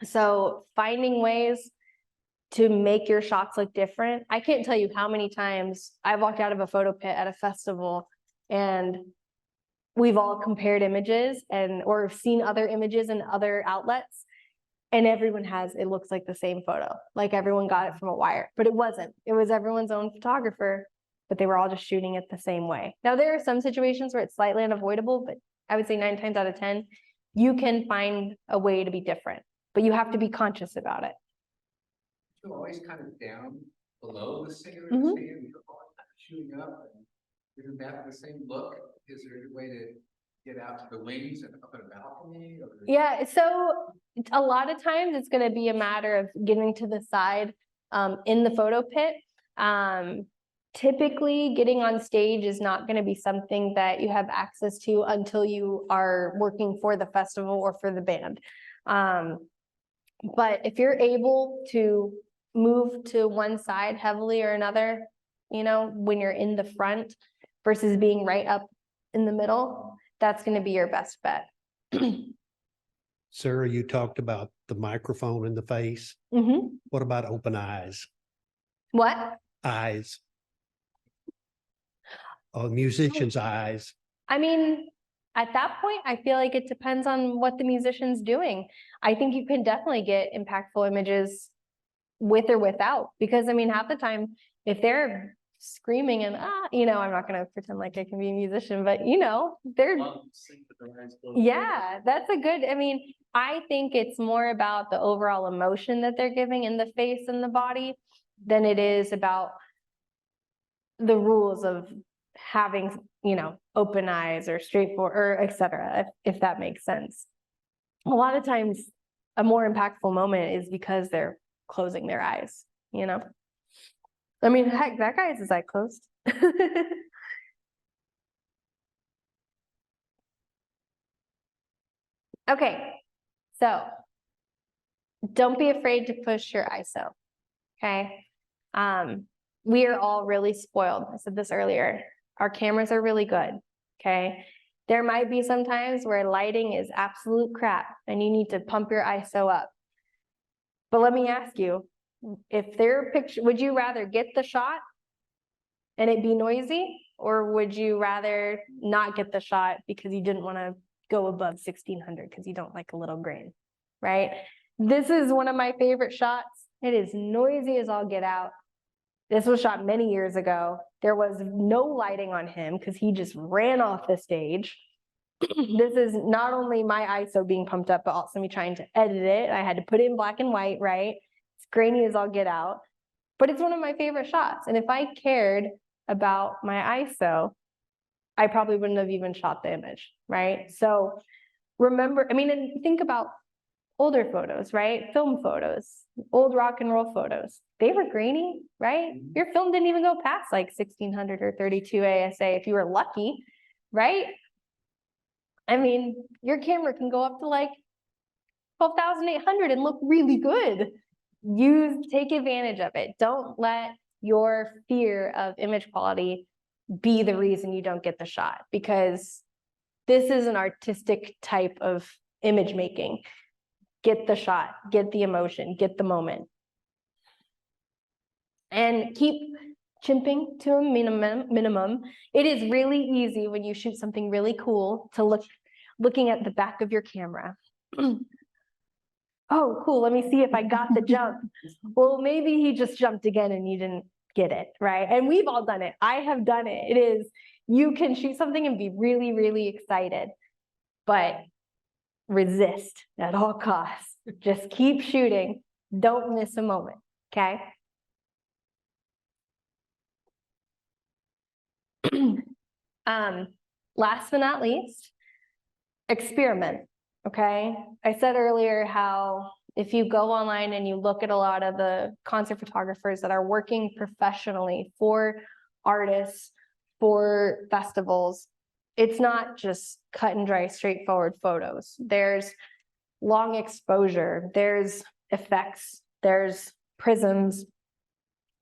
So finding ways to make your shots look different. I can't tell you how many times I've walked out of a photo pit at a festival and we've all compared images or seen other images in other outlets. And everyone it looks like the same photo, like everyone got it from a wire, but it wasn't. It was everyone's own photographer, but they were all just shooting it the same way. Now, there are some situations where it's slightly unavoidable, but I would say 9 times out of 10, you can find a way to be different, but you have to be conscious about it.
So always kind of down below the singer,
Mhm.
and you're all kind of shooting up, and isn't that the same look? Is there a way to get out to the wings and up in a balcony? Or...
Yeah, so a lot of times it's going to be a matter of getting to the side in the photo pit. Typically, getting on stage is not going to be something that you have access to until you are working for the festival or for the band. But if you're able to move to one side heavily or another, you know, when you're in the front versus being right up in the middle, that's going to be your best bet.
Sarah, you talked about the microphone in the face.
Mm-hmm.
What about open eyes?
What?
Eyes. A musician's eyes.
I mean, at that point, I feel like it depends on what the musician's doing. I think you can definitely get impactful images with or without, because I mean, half the time, if they're screaming and, you know, I'm not going to pretend like I can be a musician, but you know, they're, yeah, that's a good, I mean, I think it's more about the overall emotion that they're giving in the face and the body than it is about the rules of having, you know, open eyes or straightforward or et cetera, if that makes sense. A lot of times a more impactful moment is because they're closing their eyes, you know? I mean, heck, that guy has his eye closed. Okay, so don't be afraid to push your ISO, okay? We are all really spoiled. I said this earlier. Our cameras are really good, okay? There might be some times where lighting is absolute crap and you need to pump your ISO up. But let me ask you, if their picture, would you rather get the shot and it be noisy, or would you rather not get the shot because you didn't want to go above 1600 because you don't like a little grain, right? This is one of my favorite shots. It is noisy as all get out. This was shot many years ago. There was no lighting on him because he just ran off the stage. This is not only my ISO being pumped up, but also me trying to edit it. I had to put it in black and white, right? It's grainy as all get out, but it's one of my favorite shots. And if I cared about my ISO, I probably wouldn't have even shot the image, right? So remember, I mean, and think about older photos, right? Film photos, old rock and roll photos. They were grainy, right? Your film didn't even go past like 1600 or 32 ASA if you were lucky, right? I mean, your camera can go up to like 12,800 and look really good. Take advantage of it. Don't let your fear of image quality be the reason you don't get the shot, because this is an artistic type of image making. Get the shot, get the emotion, get the moment. And keep chimping to a minimum. It is really easy when you shoot something really cool to looking at the back of your camera. Oh, cool, let me see if I got the jump. Well, maybe he just jumped again and you didn't get it, right? And we've all done it. I have done it. You can shoot something and be really, really excited, but resist at all costs. Just keep shooting. Don't miss a moment, okay? Last but not least, experiment, okay? I said earlier how if you go online and you look at a lot of the concert photographers that are working professionally for artists, for festivals, it's not just cut and dry, straightforward photos. There's long exposure, there's effects, there's prisms,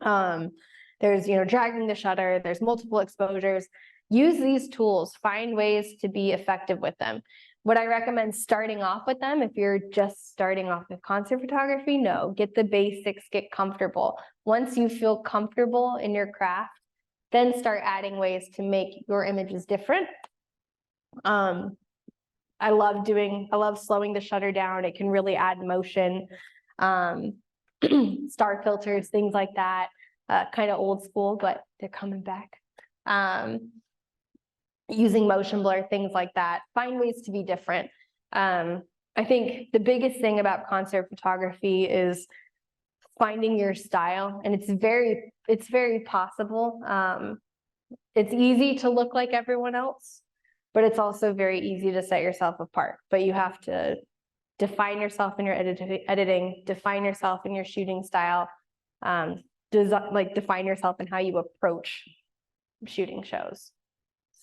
there's, dragging the shutter, there's multiple exposures. Use these tools, find ways to be effective with them. Would I recommend starting off with them if you're just starting off with concert photography? No, get the basics, get comfortable. Once you feel comfortable in your craft, then start adding ways to make your images different. I love slowing the shutter down. It can really add motion. Star filters, things like that, kind of old school, but they're coming back. Using motion blur, things like that. Find ways to be different. I think the biggest thing about concert photography is finding your style, and it's very possible. It's easy to look like everyone else, but it's also very easy to set yourself apart. But you have to define yourself in your editing, define yourself in your shooting style, define yourself in how you approach shooting shows.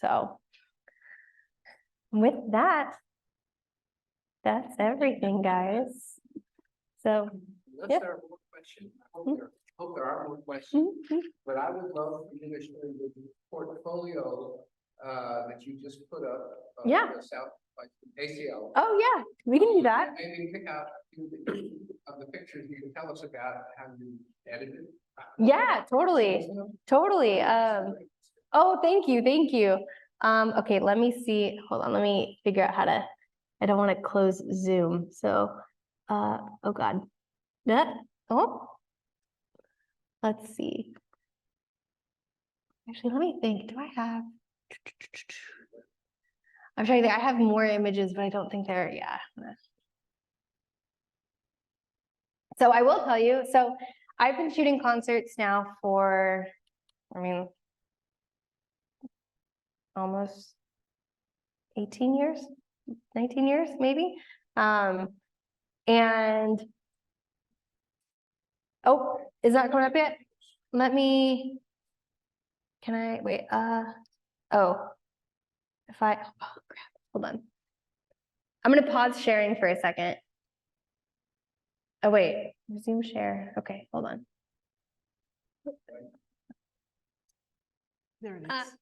So with that, that's everything, guys. So
Unless
yeah.
there are more questions, hope there are more questions, but I would love for you to show the portfolio that you just put up. Of
Yeah.
the South, like ACL.
Oh yeah, we can do that.
Maybe pick out of the pictures you can tell us about how you edited.
Yeah, totally. Totally. Oh, thank you. Thank you. Okay, let me see. Hold on, let me figure out how to, I don't want to close Zoom. So, oh God. Oh, let's see. Actually, let me think. Do I have, I'm trying to think. I have more images, but I don't think they're, yeah. So I will tell you, so I've been shooting concerts now for, I mean, almost 18 years, 19 years, maybe. And, oh, is that coming up yet? Let me, can I, wait, oh, if I, oh crap, hold on. I'm gonna pause sharing for a second. Oh wait, resume share. Okay, hold on.
There it
Uh,
is.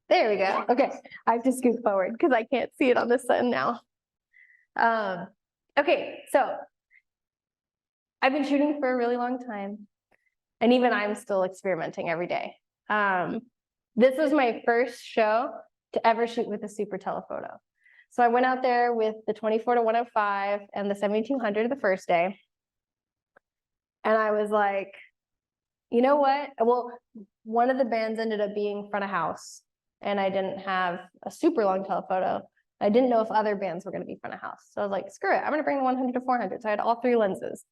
There we go. Okay, I have to scoot forward because I can't see it on this end now. Okay, so I've been shooting for a really long time, and even I'm still experimenting every day. This was my first show to ever shoot with a super telephoto. So I went out there with the 24-105 and the 7200 the first day. And I was like, you know what? Well, one of the bands ended up being front of house, and I didn't have a super long telephoto. I didn't know if other bands were going to be front of house. So I was like, screw it, I'm going to bring the 100-400. So I had all three lenses.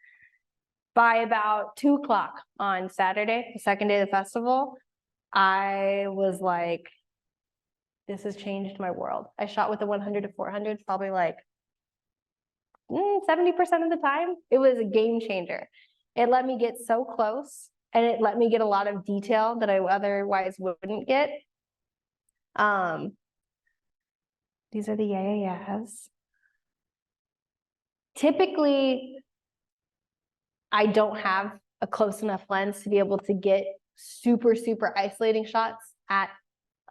By about 2 o'clock on Saturday, the second day of the festival, I was like, this has changed my world. I shot with the 100-400 probably like 70% of the time. It was a game changer. It let me get so close, and it let me get a lot of detail that I otherwise wouldn't get. These are the yeah-yeah-yeahs. Typically, I don't have a close enough lens to be able to get super, super isolating shots at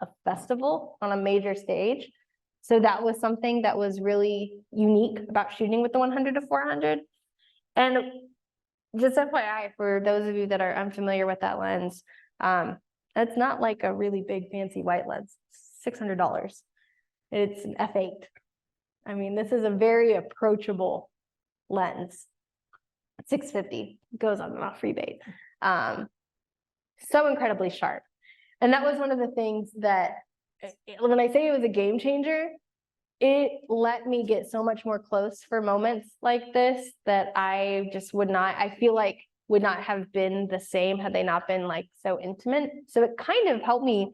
a festival on a major stage. So that was something that was really unique about shooting with the 100-400. And just FYI, for those of you that are unfamiliar with that lens, that's not like a really big fancy white lens. It's $600. It's an f8. I mean, this is a very approachable lens. $650 goes on and off rebate. So incredibly sharp. And that was one of the things that, when I say it was a game changer, it let me get so much more close for moments like this that I just would not, I feel like would not have been the same had they not been like so intimate. So it kind of helped me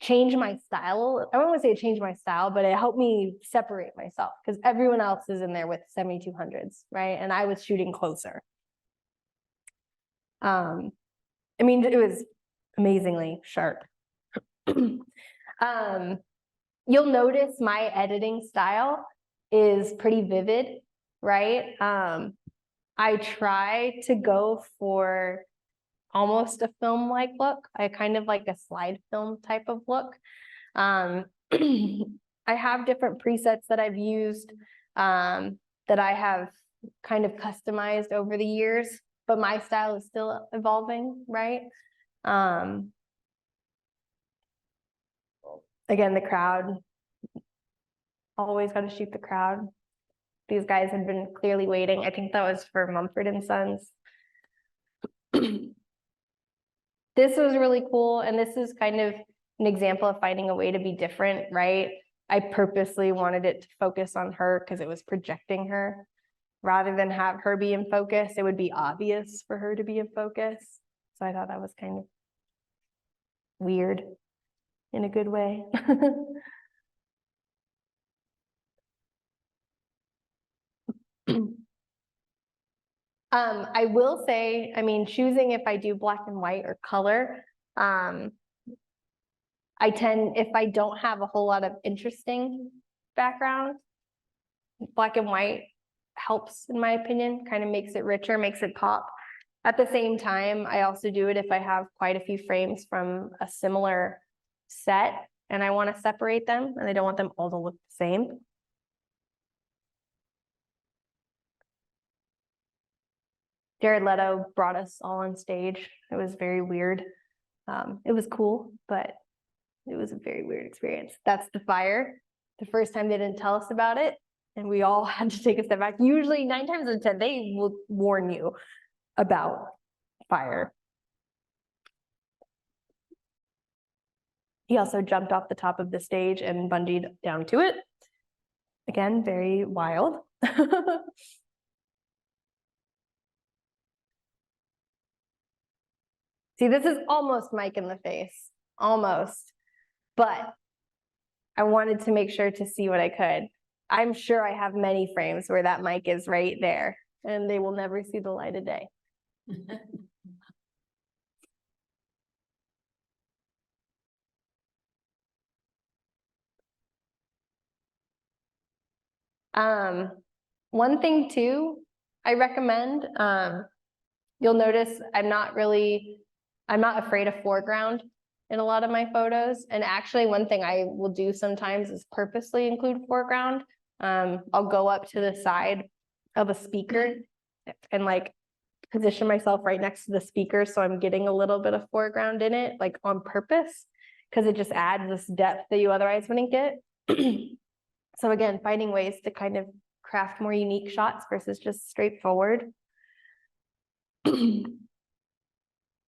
change my style. I don't want to say it changed my style, but it helped me separate myself because everyone else is in there with 7200s, right? And I was shooting closer. I mean, it was amazingly sharp. You'll notice my editing style is pretty vivid, right? I try to go for almost a film-like look. I kind of like a slide film type of look. I have different presets that I've used that I have kind of customized over the years, but my style is still evolving, right? again, the crowd. Always got to shoot the crowd. These guys had been clearly waiting. I think that was for Mumford and Sons. This was really cool. And this is kind of an example of finding a way to be different, right? I purposely wanted it to focus on her because it was projecting her. Rather than have her be in focus, it would be obvious for her to be in focus. So I thought that was kind of weird in a good way. I will say, I mean, choosing if I do black and white or color, I tend, if I don't have a whole lot of interesting background, black and white helps, in my opinion, kind of makes it richer, makes it pop. At the same time, I also do it if I have quite a few frames from a similar set and I want to separate them and I don't want them all to look the same. Jared Leto brought us all on stage. It was very weird. It was cool, but it was a very weird experience. That's the fire. The first time they didn't tell us about it, and we all had to take a step back. Usually 9 times out of 10, they will warn you about fire. He also jumped off the top of the stage and bungeed down to it. Again, very wild. See, this is almost Mike in the face, almost, but I wanted to make sure to see what I could. I'm sure I have many frames where that mic is right there and they will never see the light of day. One thing too, I recommend, you'll notice I'm not afraid of foreground in a lot of my photos. And actually one thing I will do sometimes is purposely include foreground. I'll go up to the side of a speaker and like position myself right next to the speaker. So I'm getting a little bit of foreground in it, like on purpose, because it just adds this depth that you otherwise wouldn't get. So again, finding ways to kind of craft more unique shots versus just straightforward.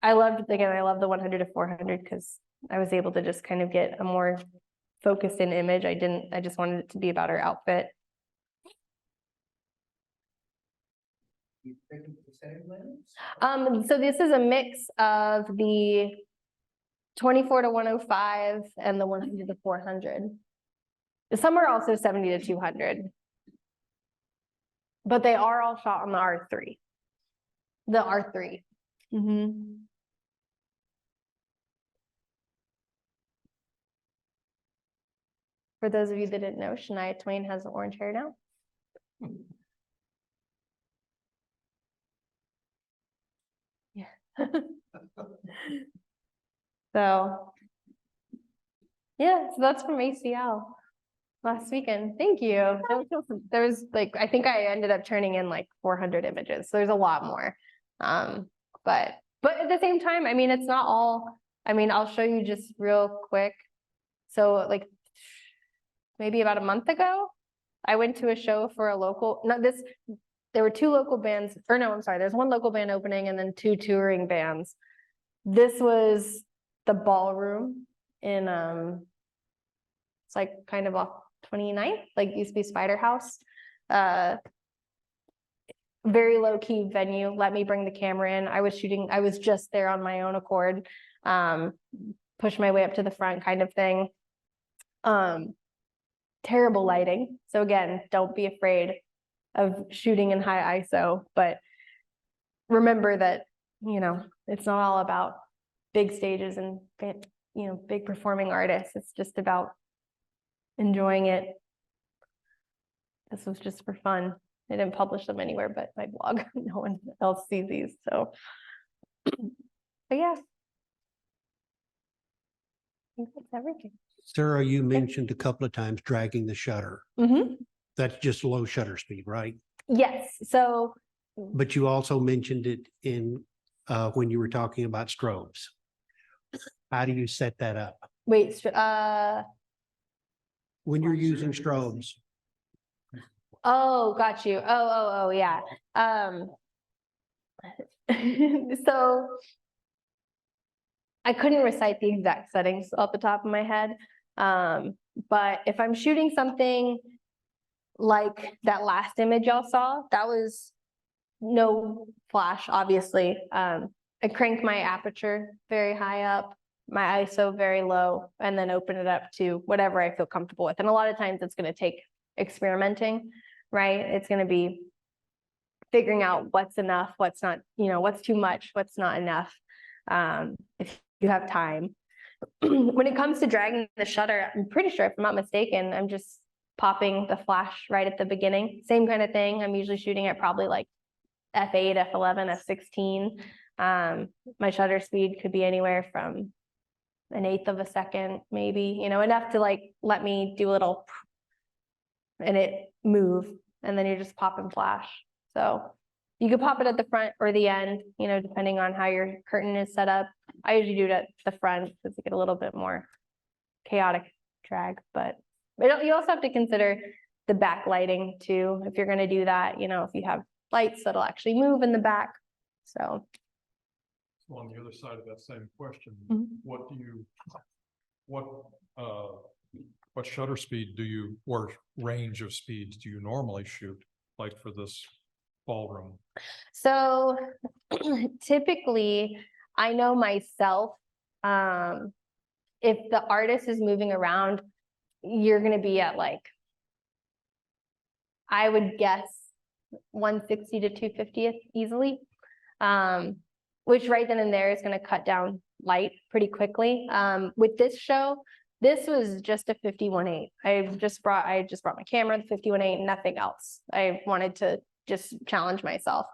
I love the 100 to 400 because I was able to just kind of get a more focused in image. I just wanted it to be about her outfit.
You picking the same lens?
So this is a mix of the 24 to 105 and the 100 to 400. Some are also 70 to 200. But they are all shot on the R3. The R3. Mm-hmm. For those of you that didn't know, Shania Twain has orange hair now. Yeah. So, yeah, so that's from ACL last weekend. Thank you. There was like, I think I ended up turning in like 400 images. So there's a lot more. But at the same time, I mean, it's not all, I mean, I'll show you just real quick. So like maybe about a month ago, I went to a show for a local, there were 2 local bands, or no, I'm sorry, there's 1 local band opening and then 2 touring bands. This was the ballroom in, it's like kind of off 29th, like used to be Spider House. Very low key venue, let me bring the camera in. I was just there on my own accord, push my way up to the front kind of thing. Terrible lighting. So again, don't be afraid of shooting in high ISO, but remember that, you know, it's not all about big stages and, you know, big performing artists. It's just about enjoying it. This was just for fun. I didn't publish them anywhere but my blog. No one else sees these, so. But yeah. I think that's everything.
Sarah, you mentioned a couple of times dragging the shutter.
Mm-hmm.
That's just low shutter speed, right?
Yes, so.
But you also mentioned it in when you were talking about strobes. How do you set that up?
Wait,
when you're using strobes.
Oh, got you. Oh, yeah. So I couldn't recite the exact settings off the top of my head. But if I'm shooting something like that last image y'all saw, that was no flash, obviously. I crank my aperture very high up, my ISO very low, and then open it up to whatever I feel comfortable with. And a lot of times it's going to take experimenting, right? It's going to be figuring out what's enough, what's not, what's too much, what's not enough. If you have time. When it comes to dragging the shutter, I'm pretty sure, if I'm not mistaken, I'm just popping the flash right at the beginning. Same kind of thing. I'm usually shooting at probably like f8, f11, f16. My shutter speed could be anywhere from 1/8 of a second, maybe, enough to like let me do a little and it move, and then you're just popping flash. So you could pop it at the front or the end, depending on how your curtain is set up. I usually do it at the front because you get a little bit more chaotic drag, but you also have to consider the backlighting too. If you're going to do that, if you have lights that'll actually move in the back. So
On the other side of that same question,
Mhm.
what shutter speed or range of speeds do you normally shoot, like for this ballroom?
So typically, I know myself, if the artist is moving around, you're going to be at like, I would guess 160 to 250th easily, which right then and there is going to cut down light pretty quickly. With this show, this was just a 51.8. I just brought my camera, the 51.8, nothing else. I wanted to just challenge myself.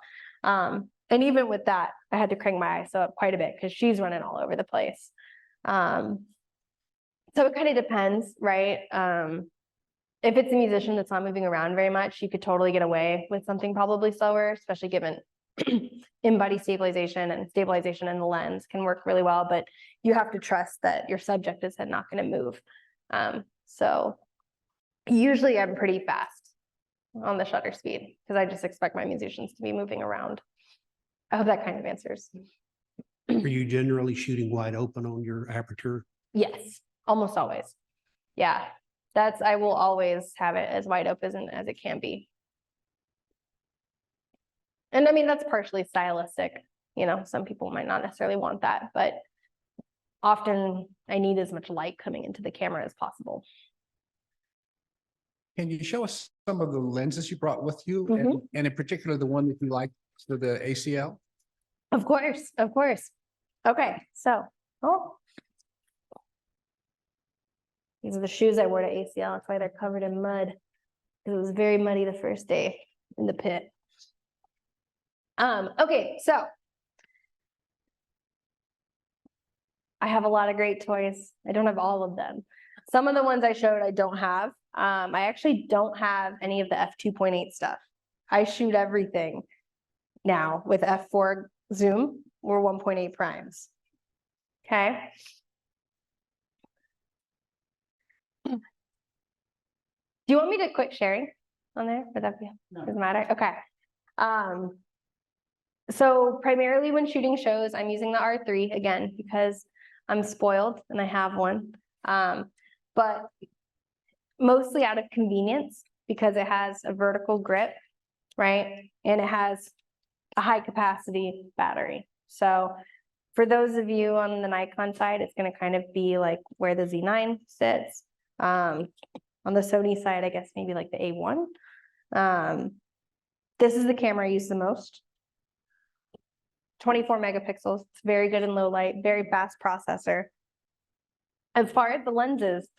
And even with that, I had to crank my ISO up quite a bit because she's running all over the place. So it kind of depends, right? If it's a musician that's not moving around very much, you could totally get away with something probably slower, especially given in-body stabilization and stabilization in the lens can work really well, but you have to trust that your subject is not going to move. So usually I'm pretty fast on the shutter speed because I just expect my musicians to be moving around. I hope that kind of answers.
Are you generally shooting wide open on your aperture?
Yes, almost always. Yeah, I will always have it as wide open as it can be. And I mean, that's partially stylistic. Some people might not necessarily want that, but often I need as much light coming into the camera as possible.
Can you show us some of the lenses you brought with you,
Mhm.
and in particular, the one that you like for the ACL?
Of course, of course. Okay, so, these are the shoes I wore to ACL. That's why they're covered in mud. It was very muddy the first day in the pit. Okay, so I have a lot of great toys. I don't have all of them. Some of the ones I showed, I don't have. I actually don't have any of the f2.8 stuff. I shoot everything now with f4 zoom or 1.8 primes. Okay. Do you want me to quit sharing on there? Would that be, doesn't matter? Okay. So primarily when shooting shows, I'm using the R3 again, because I'm spoiled and I have one. But mostly out of convenience because it has a vertical grip, right? And it has a high capacity battery. So for those of you on the Nikon side, it's going to kind of be like where the Z9 sits. On the Sony side, I guess maybe like the A1. This is the camera I use the most. 24 megapixels. It's very good in low light, very fast processor. As far as the lenses,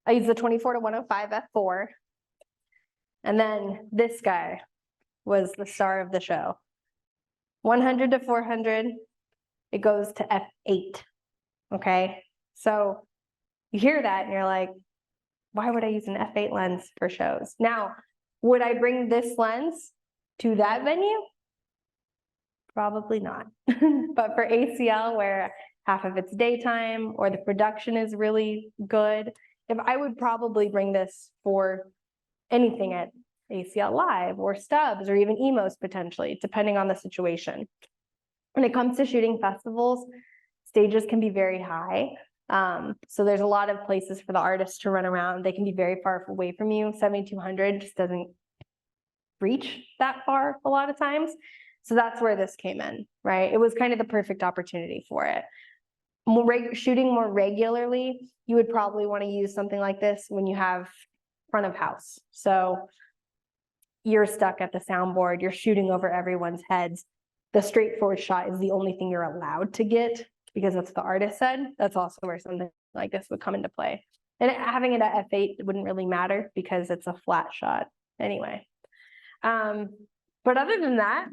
I use the 24 to 105 f4. And then this guy was the star of the show. 100 to 400, it goes to f8. Okay, so you hear that and you're like, why would I use an f8 lens for shows? Now, would I bring this lens to that venue? Probably not. But for ACL, where half of it's daytime or the production is really good, if I would probably bring this for anything at ACL Live or Stubbs or even Emos potentially, depending on the situation. When it comes to shooting festivals, stages can be very high. So there's a lot of places for the artists to run around. They can be very far away from you. 7,200 just doesn't reach that far a lot of times. So that's where this came in, right? It was kind of the perfect opportunity for it. Shooting more regularly, you would probably want to use something like this when you have front of house. So you're stuck at the soundboard, you're shooting over everyone's heads. The straightforward shot is the only thing you're allowed to get because that's what the artist said. That's also where something like this would come into play. And having it at f8 wouldn't really matter because it's a flat shot anyway. But other than that,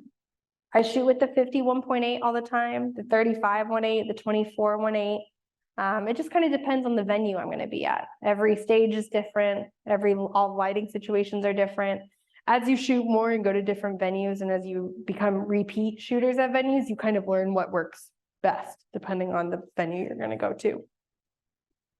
I shoot with the 50-1.8 all the time, the 35-1.8, the 24-1.8. It just kind of depends on the venue I'm going to be at. Every stage is different. All lighting situations are different. As you shoot more and go to different venues, and as you become repeat shooters at venues, you kind of learn what works best depending on the venue you're going to go to.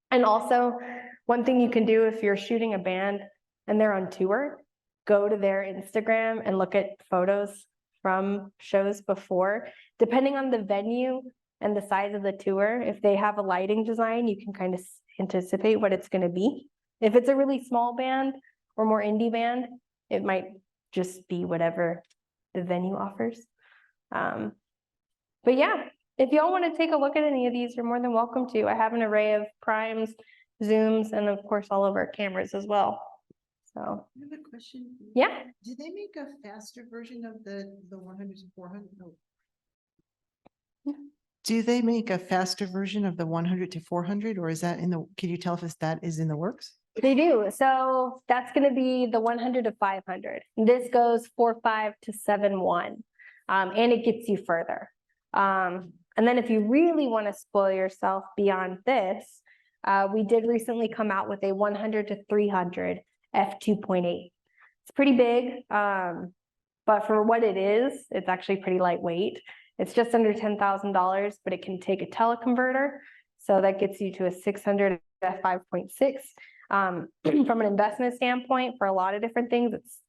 And also, one thing you can do if you're shooting a band and they're on tour, go to their Instagram and look at photos from shows before. Depending on the venue and the size of the tour, if they have a lighting design, you can kind of anticipate what it's going to be. If it's a really small band or more indie band, it might just be whatever the venue offers. But yeah, if y'all want to take a look at any of these, you're more than welcome to. I have an array of primes, zooms, and of course all of our cameras as well. So
I have a question.
yeah.
Did they make a faster version of the 100 to 400? No. Do they make a faster version of the 100 to 400, or is that in the, can you tell if that is in the works?
They do. So that's going to be the 100 to 500. This goes 4.5 to 7.1, and it gets you further. And then if you really want to spoil yourself beyond this, we did recently come out with a 100 to 300 f2.8. It's pretty big, but for what it is, it's actually pretty lightweight. It's just under $10,000, but it can take a teleconverter. So that gets you to a 600 f5.6. From an investment standpoint, for a lot of different things, it's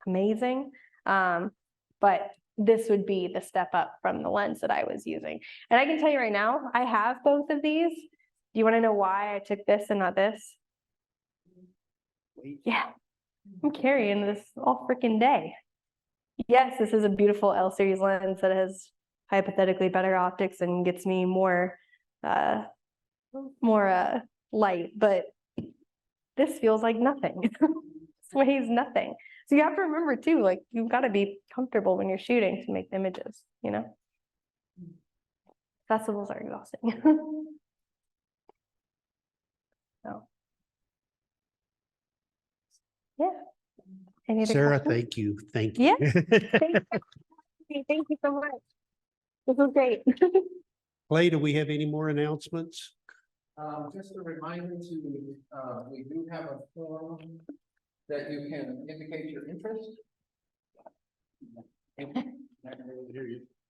amazing. But this would be the step up from the lens that I was using. And I can tell you right now, I have both of these. Do you want to know why I took this and not this? Yeah, I'm carrying this all freaking day. Yes, this is a beautiful L series lens that has hypothetically better optics and gets me more light, but this feels like nothing. This weighs nothing. So you have to remember too, like you've got to be comfortable when you're shooting to make the images, you know? Festivals are exhausting. So. Yeah. Any other
Sarah,
questions?
thank you. Thank you.
Yeah. Thank you so much. This was great.
Clay, do we have any more announcements?
Just a reminder to, we do have a form that you can indicate your interest.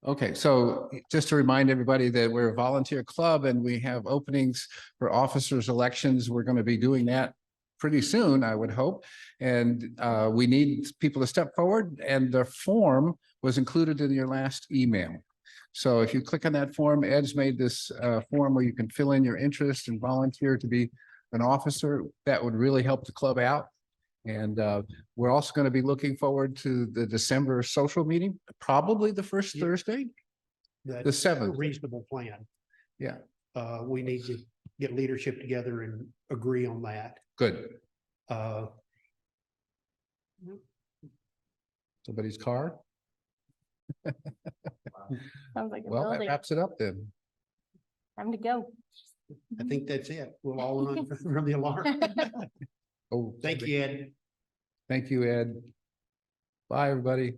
Okay, so just to remind everybody that we're a volunteer club and we have openings for officers' elections. We're going to be doing that pretty soon, I would hope. And we need people to step forward, and the form was included in your last email. So if you click on that form, Ed's made this form where you can fill in your interest and volunteer to be an officer. That would really help the club out. And we're also going to be looking forward to the December social meeting, probably the first Thursday, the 7th.
Reasonable plan.
Yeah.
We need to get leadership together and agree on that.
Good. Somebody's car?
Sounds like a
Well, that
building.
wraps it up then.
Time to go.
I think that's it. We'll all run from the alarm.
Oh,
Thank you, Ed.
Thank you, Ed. Bye, everybody.